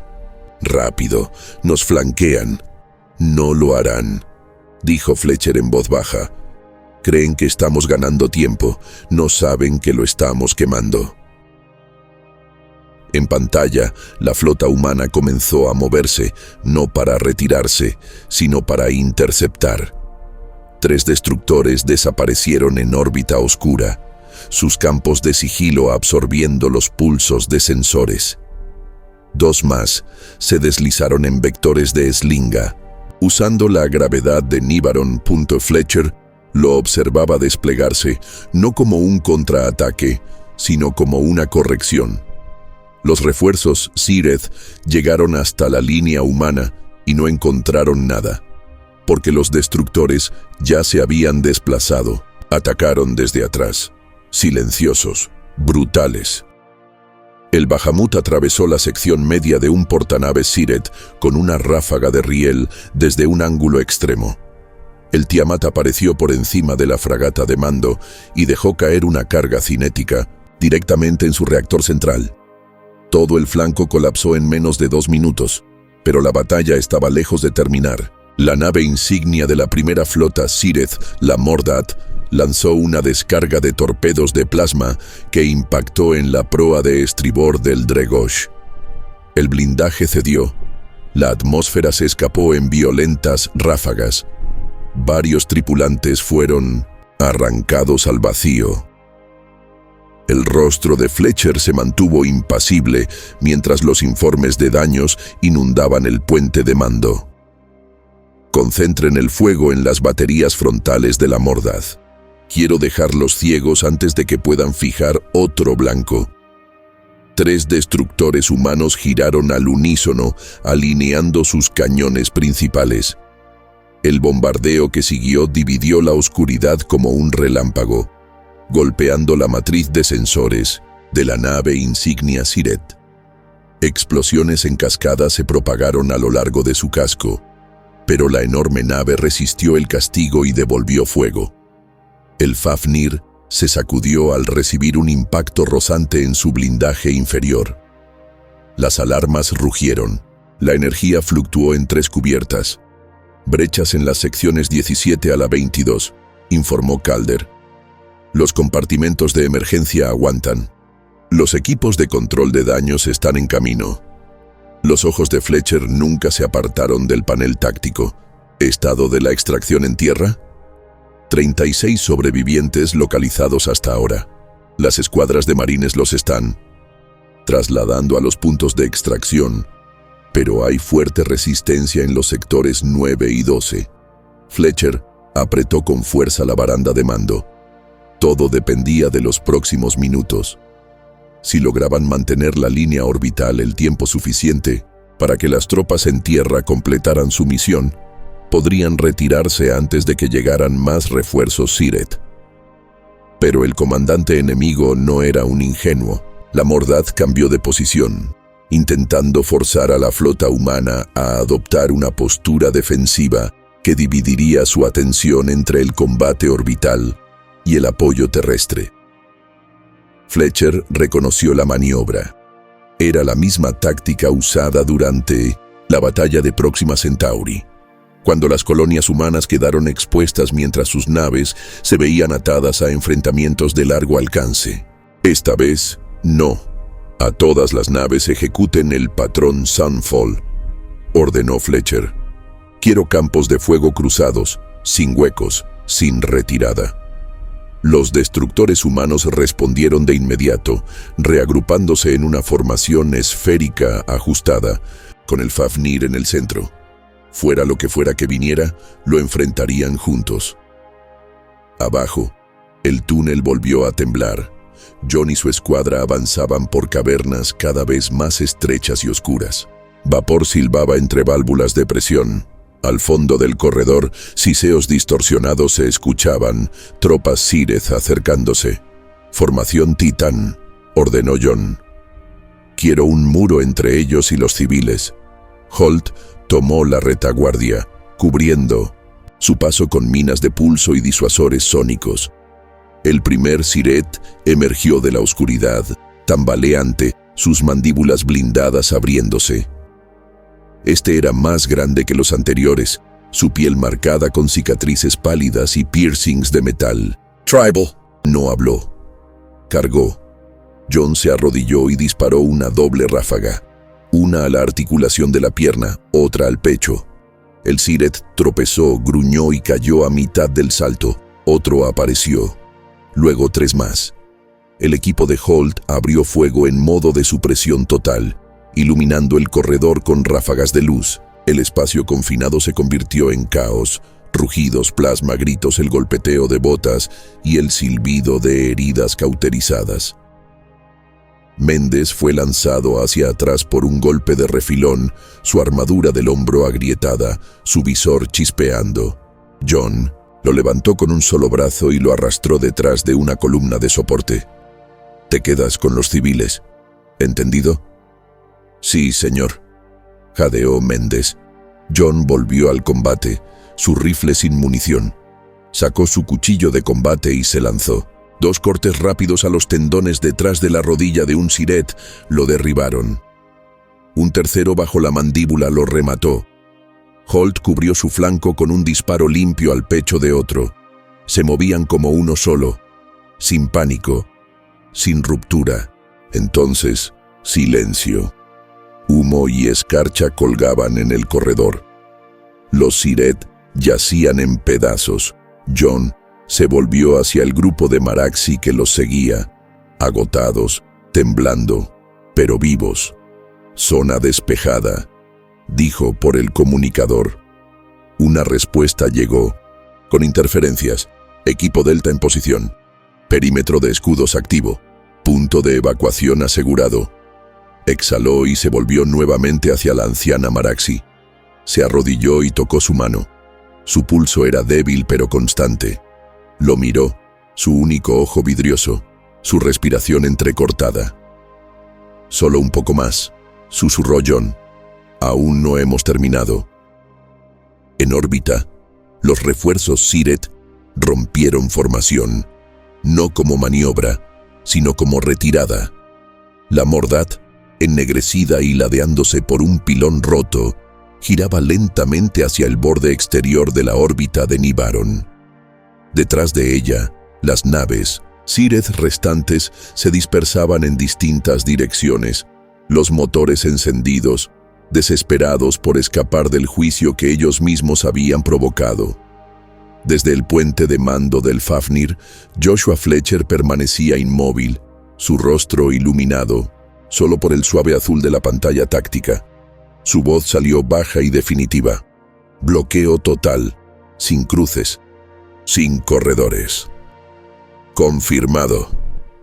rápido, nos flanquean». «No lo harán», dijo Fletcher en voz baja. «Creen que estamos ganando tiempo, no saben que lo estamos quemando». En pantalla, la flota humana comenzó a moverse, no para retirarse, sino para interceptar. 3 destructores desaparecieron en órbita oscura, sus campos de sigilo absorbiendo los pulsos de sensores. 2 más se deslizaron en vectores de Slinga. Usando la gravedad de Nivaron. Fletcher lo observaba desplegarse, no como un contraataque, sino como una corrección. Los refuerzos Sireth llegaron hasta la línea humana y no encontraron nada, porque los destructores ya se habían desplazado. Atacaron desde atrás, silenciosos, brutales. El Bahamut atravesó la sección media de un portanaves Sireth con una ráfaga de riel desde un ángulo extremo. El Tiamat apareció por encima de la fragata de mando y dejó caer una carga cinética directamente en su reactor central. Todo el flanco colapsó en menos de 2 minutos, pero la batalla estaba lejos de terminar. La nave insignia de la primera flota Sireth, la Mordat, lanzó una descarga de torpedos de plasma que impactó en la proa de estribor del Dregosh. El blindaje cedió. La atmósfera se escapó en violentas ráfagas. Varios tripulantes fueron arrancados al vacío. El rostro de Fletcher se mantuvo impasible mientras los informes de daños inundaban el puente de mando. «Concentren el fuego en las baterías frontales de la Mordad. Quiero dejarlos ciegos antes de que puedan fijar otro blanco». 3 destructores humanos giraron al unísono, alineando sus cañones principales. El bombardeo que siguió dividió la oscuridad como un relámpago, golpeando la matriz de sensores de la nave insignia Siret. Explosiones en cascada se propagaron a lo largo de su casco, pero la enorme nave resistió el castigo y devolvió fuego. El Fafnir se sacudió al recibir un impacto rozante en su blindaje inferior. Las alarmas rugieron. La energía fluctuó en 3 cubiertas. Brechas en las secciones 17 a la 22, informó Calder. Los compartimentos de emergencia aguantan. Los equipos de control de daños están en camino. Los ojos de Fletcher nunca se apartaron del panel táctico. ¿Estado de la extracción en tierra? 36 sobrevivientes localizados hasta ahora. Las escuadras de marines los están trasladando a los puntos de extracción, pero hay fuerte resistencia en los sectores 9 y 12. Fletcher apretó con fuerza la baranda de mando. Todo dependía de los próximos minutos. Si lograban mantener la línea orbital el tiempo suficiente para que las tropas en tierra completaran su misión, podrían retirarse antes de que llegaran más refuerzos Siret. Pero el comandante enemigo no era un ingenuo. La Mordad cambió de posición, intentando forzar a la flota humana a adoptar una postura defensiva que dividiría su atención entre el combate orbital y el apoyo terrestre. Fletcher reconoció la maniobra. Era la misma táctica usada durante la batalla de Próxima Centauri, cuando las colonias humanas quedaron expuestas mientras sus naves se veían atadas a enfrentamientos de largo alcance. Esta vez, no. A todas las naves ejecuten el patrón Sunfall, ordenó Fletcher. Quiero campos de fuego cruzados, sin huecos, sin retirada. Los destructores humanos respondieron de inmediato, reagrupándose en una formación esférica ajustada, con el Fafnir en el centro. Fuera lo que fuera que viniera, lo enfrentarían juntos. Abajo, el túnel volvió a temblar. John y su escuadra avanzaban por cavernas cada vez más estrechas y oscuras. Vapor silbaba entre válvulas de presión. Al fondo del corredor, siseos distorsionados se escuchaban, tropas Siret acercándose. «Formación Titán», ordenó John. «Quiero un muro entre ellos y los civiles». Holt tomó la retaguardia, cubriendo su paso con minas de pulso y disuasores sónicos. El primer Siret emergió de la oscuridad, tambaleante, sus mandíbulas blindadas abriéndose. Este era más grande que los anteriores, su piel marcada con cicatrices pálidas y piercings de metal. «Tribal», no habló. Cargó. John se arrodilló y disparó una doble ráfaga. Una a la articulación de la pierna, otra al pecho. El Siret tropezó, gruñó y cayó a mitad del salto. Otro apareció. Luego 3 más. El equipo de Holt abrió fuego en modo de supresión total, iluminando el corredor con ráfagas de luz. El espacio confinado se convirtió en caos, rugidos, plasma, gritos, el golpeteo de botas y el silbido de heridas cauterizadas. Méndez fue lanzado hacia atrás por un golpe de refilón, su armadura del hombro agrietada, su visor chispeando. John lo levantó con un solo brazo y lo arrastró detrás de una columna de soporte. «Te quedas con los civiles. ¿Entendido?» «Sí, señor», jadeó Méndez. John volvió al combate, su rifle sin munición. Sacó su cuchillo de combate y se lanzó. 2 cortes rápidos a los tendones detrás de la rodilla de un Siret lo derribaron. Un tercero bajo la mandíbula lo remató. Holt cubrió su flanco con un disparo limpio al pecho de otro. Se movían como uno solo, sin pánico, sin ruptura. Entonces, silencio. Humo y escarcha colgaban en el corredor. Los Siret yacían en pedazos. John se volvió hacia el grupo de Maraxi que los seguía, agotados, temblando, pero vivos. «Zona despejada», dijo por el comunicador. Una respuesta llegó. «Con interferencias. Equipo Delta en posición. Perímetro de escudos activo. Punto de evacuación asegurado». Exhaló y se volvió nuevamente hacia la anciana Maraxi. Se arrodilló y tocó su mano. Su pulso era débil pero constante. Lo miró, su único ojo vidrioso, su respiración entrecortada. «Solo un poco más», susurró John. «Aún no hemos terminado». En órbita, los refuerzos Siret rompieron formación, no como maniobra, sino como retirada. La Mordat, ennegrecida y ladeándose por un pilón roto, giraba lentamente hacia el borde exterior de la órbita de Nivaron. Detrás de ella, las naves Siret restantes se dispersaban en distintas direcciones, los motores encendidos, desesperados por escapar del juicio que ellos mismos habían provocado. Desde el puente de mando del Fafnir, Joshua Fletcher permanecía inmóvil, su rostro iluminado, solo por el suave azul de la pantalla táctica. Su voz salió baja y definitiva. «Bloqueo total, sin cruces, sin corredores». «Confirmado»,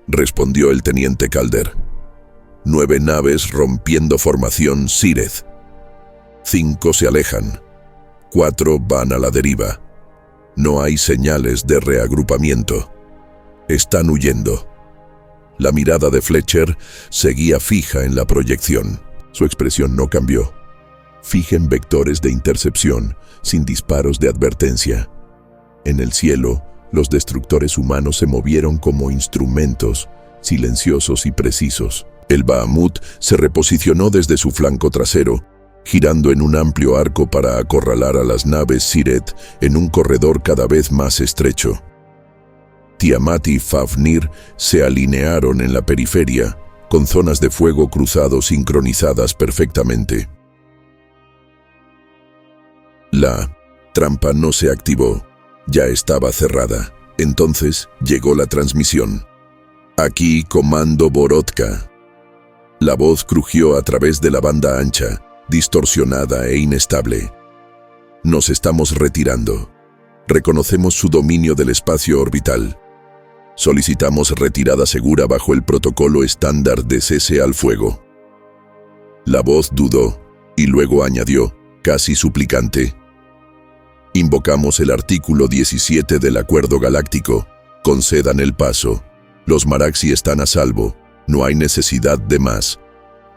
respondió el teniente Calder. 9 naves rompiendo formación Siret. 5 se alejan. 4 van a la deriva. No hay señales de reagrupamiento. Están huyendo. La mirada de Fletcher seguía fija en la proyección. Su expresión no cambió. Fija en vectores de intercepción, sin disparos de advertencia. En el cielo, los destructores humanos se movieron como instrumentos, silenciosos y precisos. El Bahamut se reposicionó desde su flanco trasero, girando en un amplio arco para acorralar a las naves Siret en un corredor cada vez más estrecho. Tiamat y Fafnir se alinearon en la periferia, con zonas de fuego cruzado sincronizadas perfectamente. La trampa no se activó, ya estaba cerrada. Entonces llegó la transmisión. «Aquí, comando Borodka». La voz crujió a través de la banda ancha, distorsionada e inestable. «Nos estamos retirando. Reconocemos su dominio del espacio orbital. Solicitamos retirada segura bajo el protocolo estándar de cese al fuego». La voz dudó y luego añadió, casi suplicante: «Invocamos el artículo 17 del Acuerdo Galáctico. Concedan el paso. Los Maraxi están a salvo. No hay necesidad de más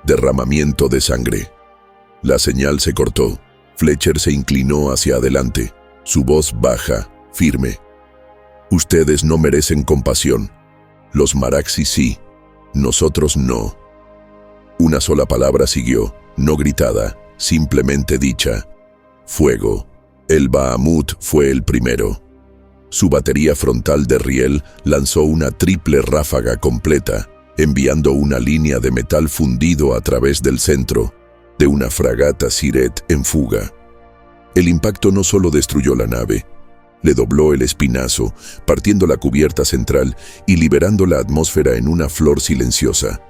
derramamiento de sangre». La señal se cortó. Fletcher se inclinó hacia adelante, su voz baja, firme. «Ustedes no merecen compasión. Los Maraxi sí, nosotros no». Una sola palabra siguió, no gritada, simplemente dicha: «Fuego». El Bahamut fue el primero. Su batería frontal de riel lanzó una triple ráfaga completa, enviando una línea de metal fundido a través del centro de una fragata Siret en fuga. El impacto no solo destruyó la nave, le dobló el espinazo, partiendo la cubierta central y liberando la atmósfera en una flor silenciosa.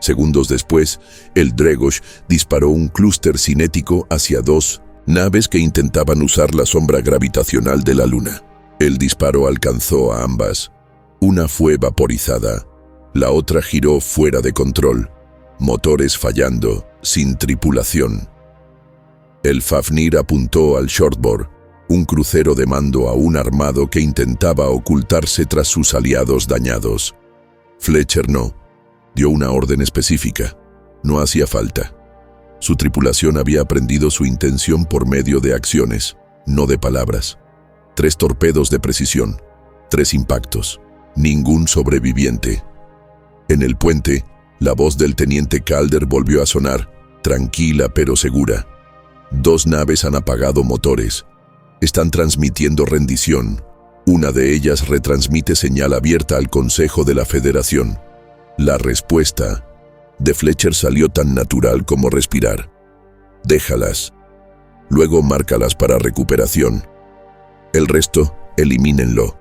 Segundos después, el Dregosh disparó un clúster cinético hacia 2 naves que intentaban usar la sombra gravitacional de la Luna. El disparo alcanzó a ambas. Una fue vaporizada, la otra giró fuera de control, motores fallando, sin tripulación. El Fafnir apuntó al Shortboard, un crucero de mando aún armado que intentaba ocultarse tras sus aliados dañados. Fletcher no. Dio una orden específica. No hacía falta. Su tripulación había aprendido su intención por medio de acciones, no de palabras. 3 torpedos de precisión, 3 impactos, ningún sobreviviente. En el puente, la voz del teniente Calder volvió a sonar, tranquila pero segura. 2 naves han apagado motores. Están transmitiendo rendición. Una de ellas retransmite señal abierta al Consejo de la Federación. La respuesta de Fletcher salió tan natural como respirar. «Déjalas. Luego márcalas para recuperación. El resto, elimínenlo».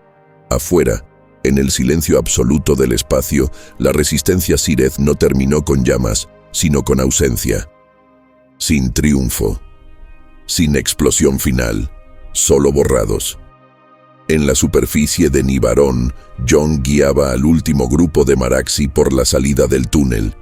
Afuera, en el silencio absoluto del espacio, la resistencia Siret no terminó con llamas, sino con ausencia. Sin triunfo. Sin explosión final. Solo borrados. En la superficie de Nivaron, John guiaba al último grupo de Maraxi por la salida del túnel.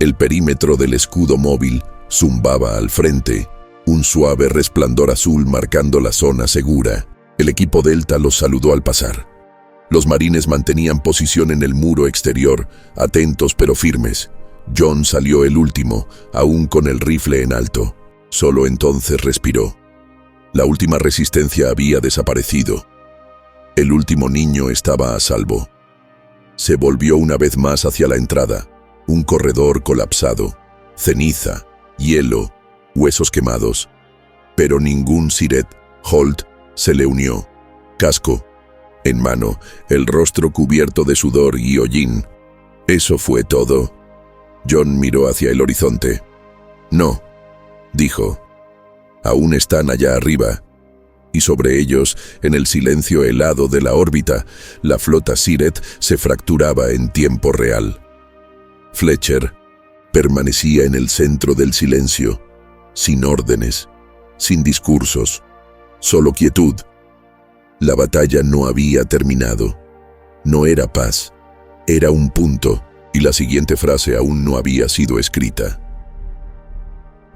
El perímetro del escudo móvil zumbaba al frente, un suave resplandor azul marcando la zona segura. El equipo Delta los saludó al pasar. Los marines mantenían posición en el muro exterior, atentos pero firmes. John salió el último, aún con el rifle en alto. Solo entonces respiró. La última resistencia había desaparecido. El último niño estaba a salvo. Se volvió una vez más hacia la entrada. Un corredor colapsado, ceniza, hielo, huesos quemados. Pero ningún Siret. Holt se le unió, casco en mano, el rostro cubierto de sudor y hollín. ¿Eso fue todo? John miró hacia el horizonte. No, dijo. Aún están allá arriba. Y sobre ellos, en el silencio helado de la órbita, la flota Siret se fracturaba en tiempo real. Fletcher permanecía en el centro del silencio, sin órdenes, sin discursos, solo quietud. La batalla no había terminado. No era paz, era un punto, y la siguiente frase aún no había sido escrita.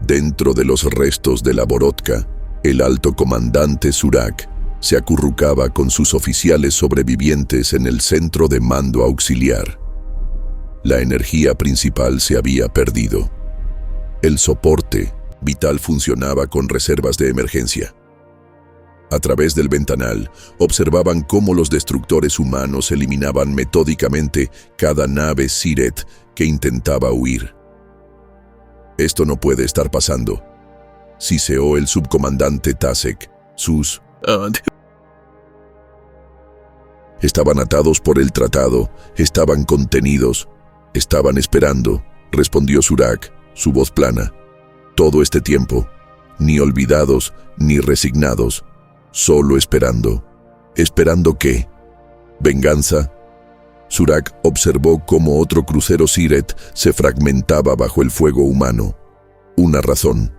Dentro de los restos de la Borodka, el alto comandante Surak se acurrucaba con sus oficiales sobrevivientes en el centro de mando auxiliar. La energía principal se había perdido. El soporte vital funcionaba con reservas de emergencia. A través del ventanal, observaban cómo los destructores humanos eliminaban metódicamente cada nave Siret que intentaba huir. Esto no puede estar pasando, siseó el subcomandante Tasek. Estaban atados por el tratado, estaban contenidos, estaban esperando, respondió Surak, su voz plana. Todo este tiempo, ni olvidados ni resignados, solo esperando. ¿Esperando qué? ¿Venganza? Surak observó cómo otro crucero Siret se fragmentaba bajo el fuego humano. Una razón.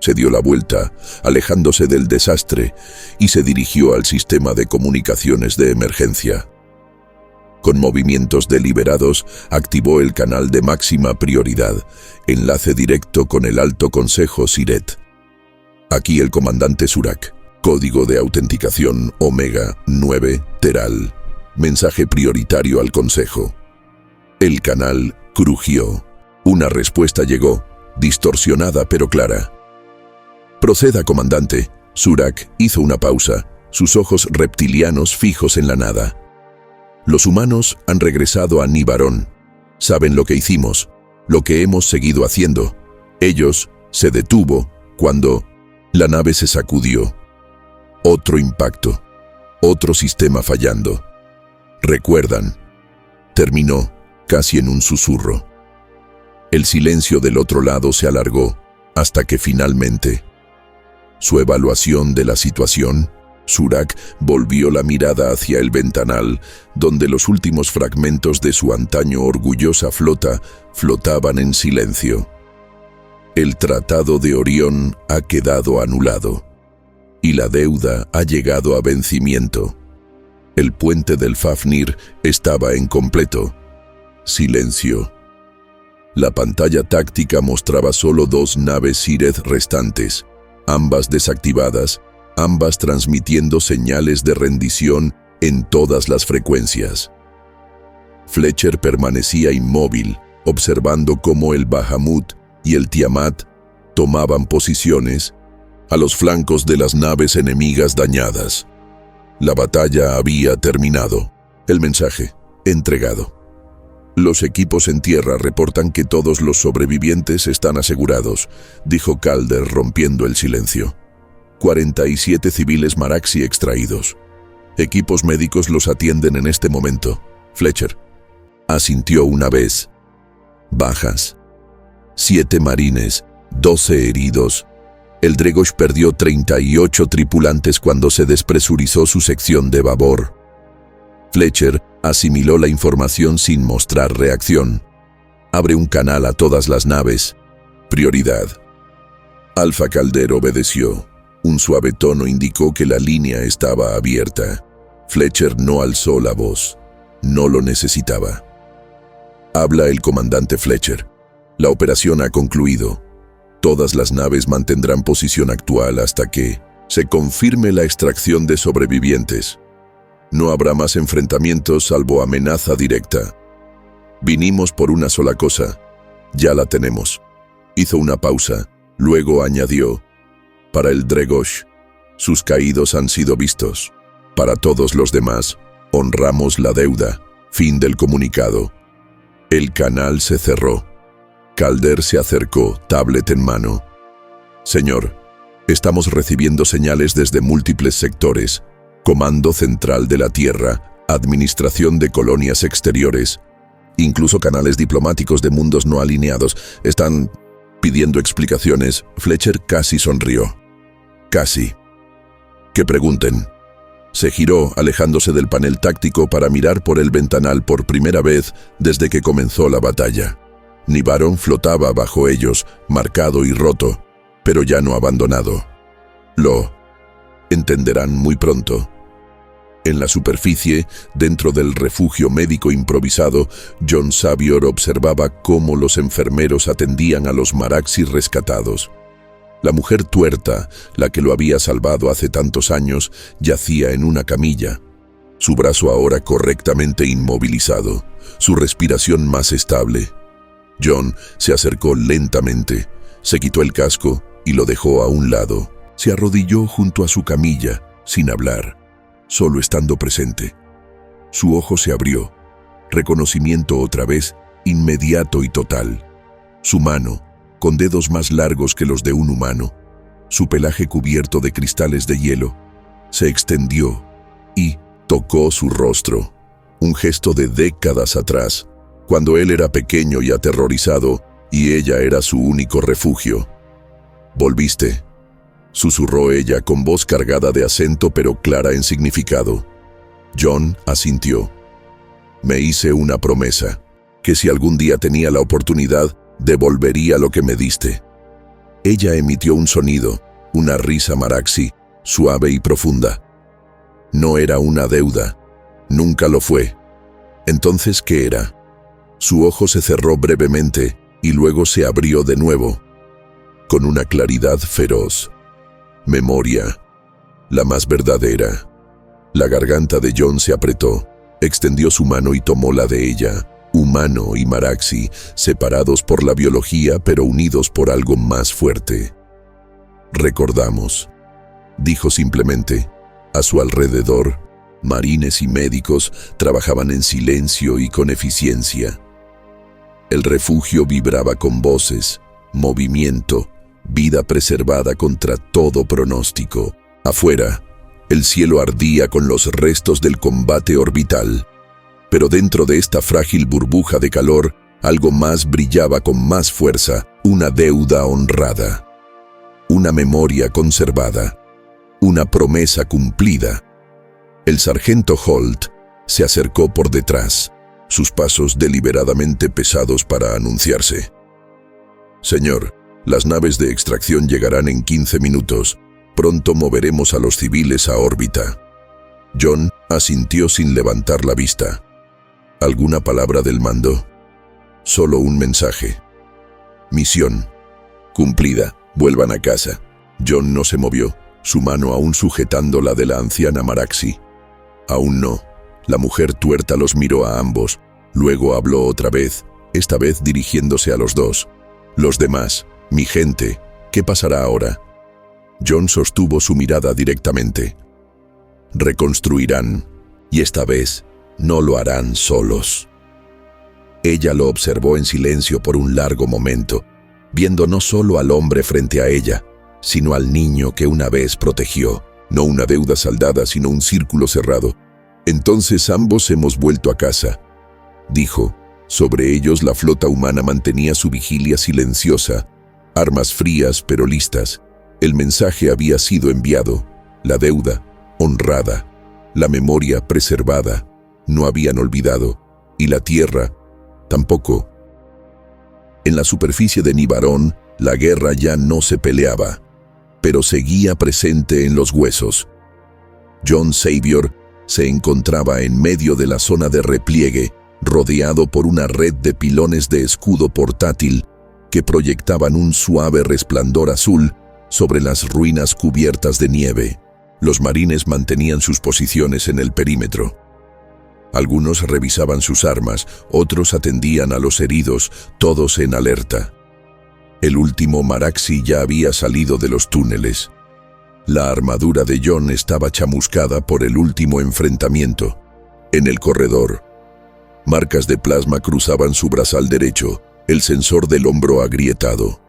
Se dio la vuelta, alejándose del desastre, y se dirigió al sistema de comunicaciones de emergencia. Con movimientos deliberados, activó el canal de máxima prioridad, enlace directo con el Alto Consejo Siret. Aquí el comandante Surak. Código de autenticación Omega 9 Teral. Mensaje prioritario al Consejo. El canal crujió. Una respuesta llegó, distorsionada pero clara. Proceda, comandante. Surak hizo una pausa, sus ojos reptilianos fijos en la nada. Los humanos han regresado a Nibarón. Saben lo que hicimos, lo que hemos seguido haciendo. Ellos se detuvo cuando la nave se sacudió. Otro impacto, otro sistema fallando. Recuerdan, terminó casi en un susurro. El silencio del otro lado se alargó hasta que finalmente. Su evaluación de la situación, Surak volvió la mirada hacia el ventanal, donde los últimos fragmentos de su antaño orgullosa flota flotaban en silencio. El Tratado de Orión ha quedado anulado, y la deuda ha llegado a vencimiento. El puente del Fafnir estaba incompleto. Silencio. La pantalla táctica mostraba solo 2 naves Siret restantes, ambas desactivadas, ambas transmitiendo señales de rendición en todas las frecuencias. Fletcher permanecía inmóvil, observando cómo el Bahamut y el Tiamat tomaban posiciones a los flancos de las naves enemigas dañadas. La batalla había terminado. El mensaje, entregado. Los equipos en tierra reportan que todos los sobrevivientes están asegurados, dijo Calder rompiendo el silencio. 47 civiles Maraxi extraídos. Equipos médicos los atienden en este momento. Fletcher asintió una vez. Bajas. 7 marines, 12 heridos. El Dregosh perdió 38 tripulantes cuando se despresurizó su sección de babor. Fletcher asimiló la información sin mostrar reacción. Abre un canal a todas las naves. Prioridad. Alfa Calder obedeció. Un suave tono indicó que la línea estaba abierta. Fletcher no alzó la voz. No lo necesitaba. Habla el comandante Fletcher. La operación ha concluido. Todas las naves mantendrán posición actual hasta que se confirme la extracción de sobrevivientes. No habrá más enfrentamientos salvo amenaza directa. Vinimos por una sola cosa. Ya la tenemos. Hizo una pausa, luego añadió: para el Dregosh, sus caídos han sido vistos. Para todos los demás, honramos la deuda. Fin del comunicado. El canal se cerró. Calder se acercó, tablet en mano. Señor, estamos recibiendo señales desde múltiples sectores. Comando Central de la Tierra, Administración de Colonias Exteriores, incluso canales diplomáticos de mundos no alineados, están pidiendo explicaciones. Fletcher casi sonrió. Casi. Que pregunten. Se giró, alejándose del panel táctico para mirar por el ventanal por primera vez desde que comenzó la batalla. Nivaron flotaba bajo ellos, marcado y roto, pero ya no abandonado. Lo entenderán muy pronto. En la superficie, dentro del refugio médico improvisado, John Savior observaba cómo los enfermeros atendían a los Maraxi rescatados. La mujer tuerta, la que lo había salvado hace tantos años, yacía en una camilla, su brazo ahora correctamente inmovilizado, su respiración más estable. John se acercó lentamente, se quitó el casco y lo dejó a un lado. Se arrodilló junto a su camilla, sin hablar, solo estando presente. Su ojo se abrió, reconocimiento otra vez, inmediato y total. Su mano, con dedos más largos que los de un humano, su pelaje cubierto de cristales de hielo, se extendió y tocó su rostro. Un gesto de décadas atrás, cuando él era pequeño y aterrorizado, y ella era su único refugio. «Volviste», susurró ella con voz cargada de acento pero clara en significado. John asintió. «Me hice una promesa, que si algún día tenía la oportunidad, devolvería lo que me diste». Ella emitió un sonido, una risa Maraxi, suave y profunda. No era una deuda, nunca lo fue. Entonces, ¿qué era? Su ojo se cerró brevemente y luego se abrió de nuevo, con una claridad feroz. Memoria, la más verdadera. La garganta de John se apretó, extendió su mano y tomó la de ella. Humano y Maraxi, separados por la biología pero unidos por algo más fuerte. «Recordamos», dijo simplemente. A su alrededor, marines y médicos trabajaban en silencio y con eficiencia. El refugio vibraba con voces, movimiento, vida preservada contra todo pronóstico. Afuera, el cielo ardía con los restos del combate orbital. Pero dentro de esta frágil burbuja de calor, algo más brillaba con más fuerza, una deuda honrada, una memoria conservada, una promesa cumplida. El sargento Holt se acercó por detrás, sus pasos deliberadamente pesados para anunciarse. «Señor, las naves de extracción llegarán en 15 minutos. Pronto moveremos a los civiles a órbita». John asintió sin levantar la vista. ¿Alguna palabra del mando? Solo un mensaje. «Misión cumplida. Vuelvan a casa». John no se movió, su mano aún sujetando la de la anciana Maraxi. «Aún no». La mujer tuerta los miró a ambos, luego habló otra vez, esta vez dirigiéndose a los dos. «Los demás, mi gente, ¿qué pasará ahora?» John sostuvo su mirada directamente. «Reconstruirán, y esta vez no lo harán solos». Ella lo observó en silencio por un largo momento, viendo no solo al hombre frente a ella, sino al niño que una vez protegió, no una deuda saldada, sino un círculo cerrado. «Entonces ambos hemos vuelto a casa», dijo. Sobre ellos la flota humana mantenía su vigilia silenciosa, armas frías pero listas. El mensaje había sido enviado, la deuda honrada, la memoria preservada, no habían olvidado, y la tierra tampoco. En la superficie de Nivarón, la guerra ya no se peleaba, pero seguía presente en los huesos. John Savior se encontraba en medio de la zona de repliegue, rodeado por una red de pilones de escudo portátil, que proyectaban un suave resplandor azul sobre las ruinas cubiertas de nieve. Los marines mantenían sus posiciones en el perímetro. Algunos revisaban sus armas, otros atendían a los heridos, todos en alerta. El último Maraxi ya había salido de los túneles. La armadura de John estaba chamuscada por el último enfrentamiento. En el corredor, marcas de plasma cruzaban su brazal derecho, el sensor del hombro agrietado.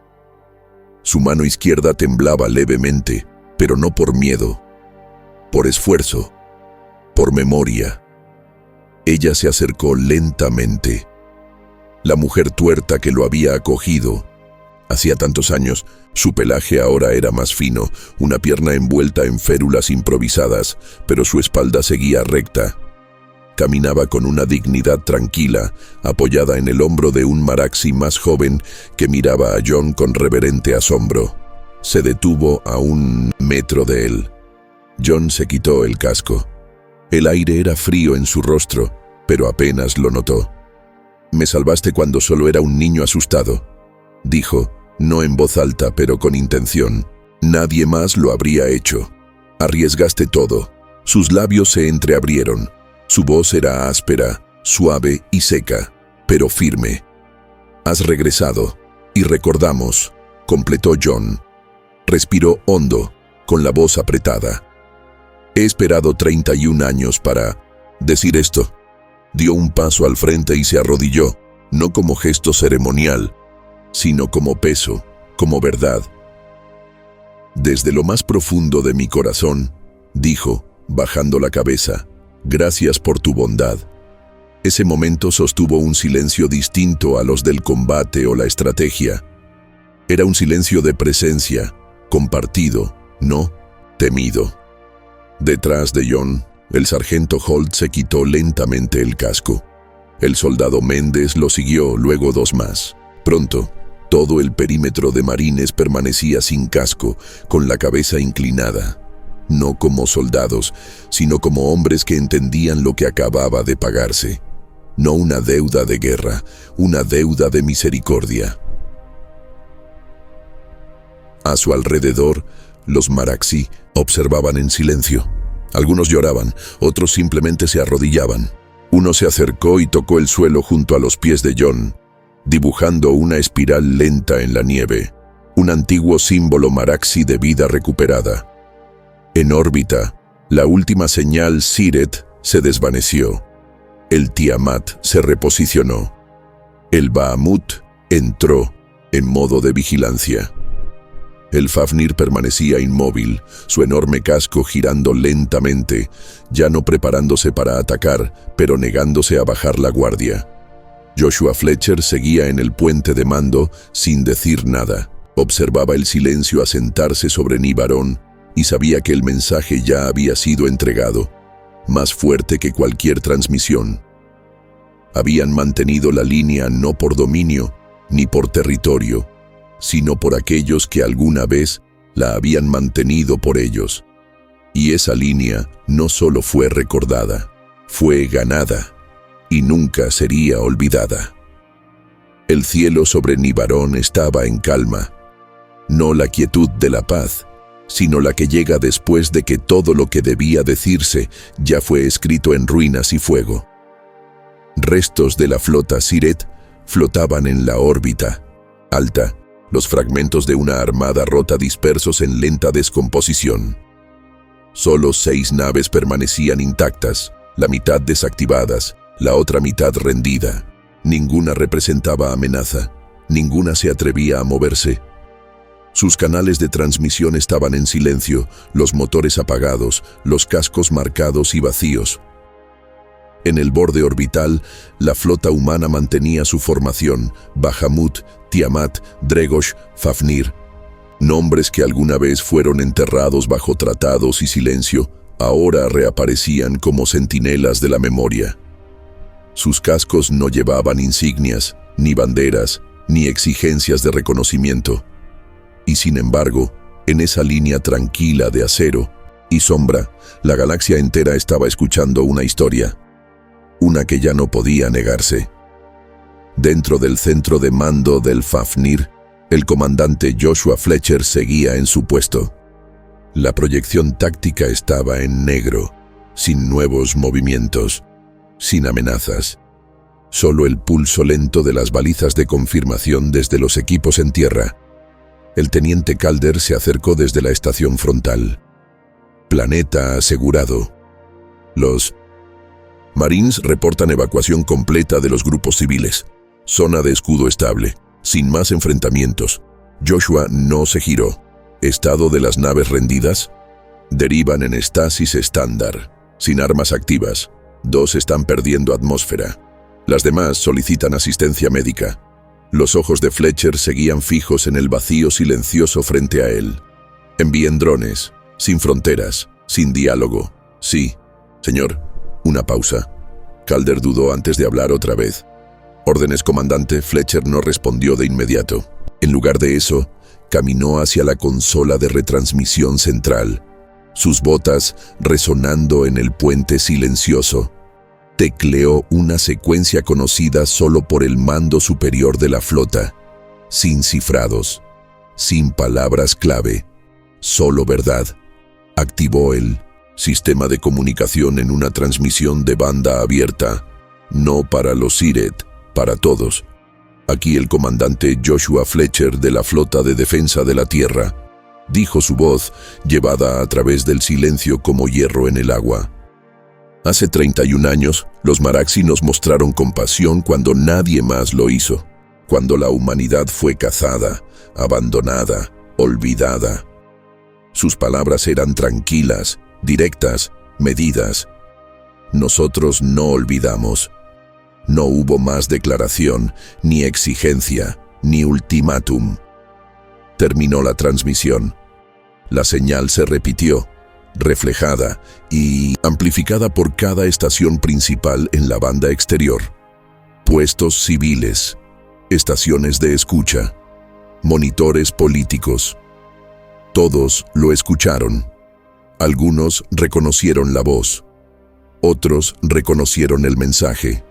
Su mano izquierda temblaba levemente, pero no por miedo, por esfuerzo, por memoria. Ella se acercó lentamente. La mujer tuerta que lo había acogido. Hacía tantos años, su pelaje ahora era más fino, una pierna envuelta en férulas improvisadas, pero su espalda seguía recta. Caminaba con una dignidad tranquila, apoyada en el hombro de un Maraxi más joven que miraba a John con reverente asombro. Se detuvo a 1 metro de él. John se quitó el casco. El aire era frío en su rostro, pero apenas lo notó. «Me salvaste cuando solo era un niño asustado», dijo, no en voz alta, pero con intención. «Nadie más lo habría hecho. Arriesgaste todo». Sus labios se entreabrieron. Su voz era áspera, suave y seca, pero firme. «Has regresado, y recordamos», completó John. Respiró hondo, con la voz apretada. «He esperado 31 años para decir esto». Dio un paso al frente y se arrodilló, no como gesto ceremonial, sino como peso, como verdad. «Desde lo más profundo de mi corazón», dijo, bajando la cabeza, «gracias por tu bondad». Ese momento sostuvo un silencio distinto a los del combate o la estrategia. Era un silencio de presencia, compartido, no temido. Detrás de John, el sargento Holt se quitó lentamente el casco. El soldado Méndez lo siguió, luego 2 más. Pronto, todo el perímetro de marines permanecía sin casco, con la cabeza inclinada. No como soldados, sino como hombres que entendían lo que acababa de pagarse. No una deuda de guerra, una deuda de misericordia. A su alrededor, los Maraxi observaban en silencio. Algunos lloraban, otros simplemente se arrodillaban. Uno se acercó y tocó el suelo junto a los pies de John, dibujando una espiral lenta en la nieve, un antiguo símbolo Maraxi de vida recuperada. En órbita, la última señal Siret se desvaneció. El Tiamat se reposicionó. El Bahamut entró en modo de vigilancia. El Fafnir permanecía inmóvil, su enorme casco girando lentamente, ya no preparándose para atacar, pero negándose a bajar la guardia. Joshua Fletcher seguía en el puente de mando sin decir nada. Observaba el silencio asentarse sobre Nibarón y sabía que el mensaje ya había sido entregado, más fuerte que cualquier transmisión. Habían mantenido la línea no por dominio ni por territorio, sino por aquellos que alguna vez la habían mantenido por ellos. Y esa línea no solo fue recordada, fue ganada, y nunca sería olvidada. El cielo sobre Nibarón estaba en calma, no la quietud de la paz, sino la que llega después de que todo lo que debía decirse ya fue escrito en ruinas y fuego. Restos de la flota Siret flotaban en la órbita, alta, los fragmentos de una armada rota dispersos en lenta descomposición. Solo 6 naves permanecían intactas, la mitad desactivadas, la otra mitad rendida. Ninguna representaba amenaza, ninguna se atrevía a moverse. Sus canales de transmisión estaban en silencio, los motores apagados, los cascos marcados y vacíos. En el borde orbital, la flota humana mantenía su formación: Bahamut, Tiamat, Dregosh, Fafnir. Nombres que alguna vez fueron enterrados bajo tratados y silencio, ahora reaparecían como centinelas de la memoria. Sus cascos no llevaban insignias, ni banderas, ni exigencias de reconocimiento. Y sin embargo, en esa línea tranquila de acero y sombra, la galaxia entera estaba escuchando una historia, una que ya no podía negarse. Dentro del centro de mando del Fafnir, el comandante Joshua Fletcher seguía en su puesto. La proyección táctica estaba en negro, sin nuevos movimientos, sin amenazas. Solo el pulso lento de las balizas de confirmación desde los equipos en tierra. El teniente Calder se acercó desde la estación frontal. Planeta asegurado. Los Marines reportan evacuación completa de los grupos civiles. Zona de escudo estable, sin más enfrentamientos. Joshua no se giró. Estado de las naves rendidas. Derivan en estasis estándar, sin armas activas. 2 están perdiendo atmósfera. Las demás solicitan asistencia médica. Los ojos de Fletcher seguían fijos en el vacío silencioso frente a él. Envíen drones, sin fronteras, sin diálogo. Sí, señor. Una pausa. Calder dudó antes de hablar otra vez. Órdenes, comandante. Fletcher no respondió de inmediato. En lugar de eso, caminó hacia la consola de retransmisión central, sus botas resonando en el puente silencioso. Tecleó una secuencia conocida solo por el mando superior de la flota, sin cifrados, sin palabras clave, solo verdad. Activó el sistema de comunicación en una transmisión de banda abierta, no para los Siret, para todos. Aquí el comandante Joshua Fletcher de la Flota de Defensa de la Tierra, dijo su voz, llevada a través del silencio como hierro en el agua. Hace 31 años, los Maraxi nos mostraron compasión cuando nadie más lo hizo, cuando la humanidad fue cazada, abandonada, olvidada. Sus palabras eran tranquilas, directas, medidas. Nosotros no olvidamos. No hubo más declaración, ni exigencia, ni ultimátum. Terminó la transmisión. La señal se repitió, reflejada y amplificada por cada estación principal en la banda exterior. Puestos civiles, estaciones de escucha, monitores políticos. Todos lo escucharon. Algunos reconocieron la voz. Otros reconocieron el mensaje.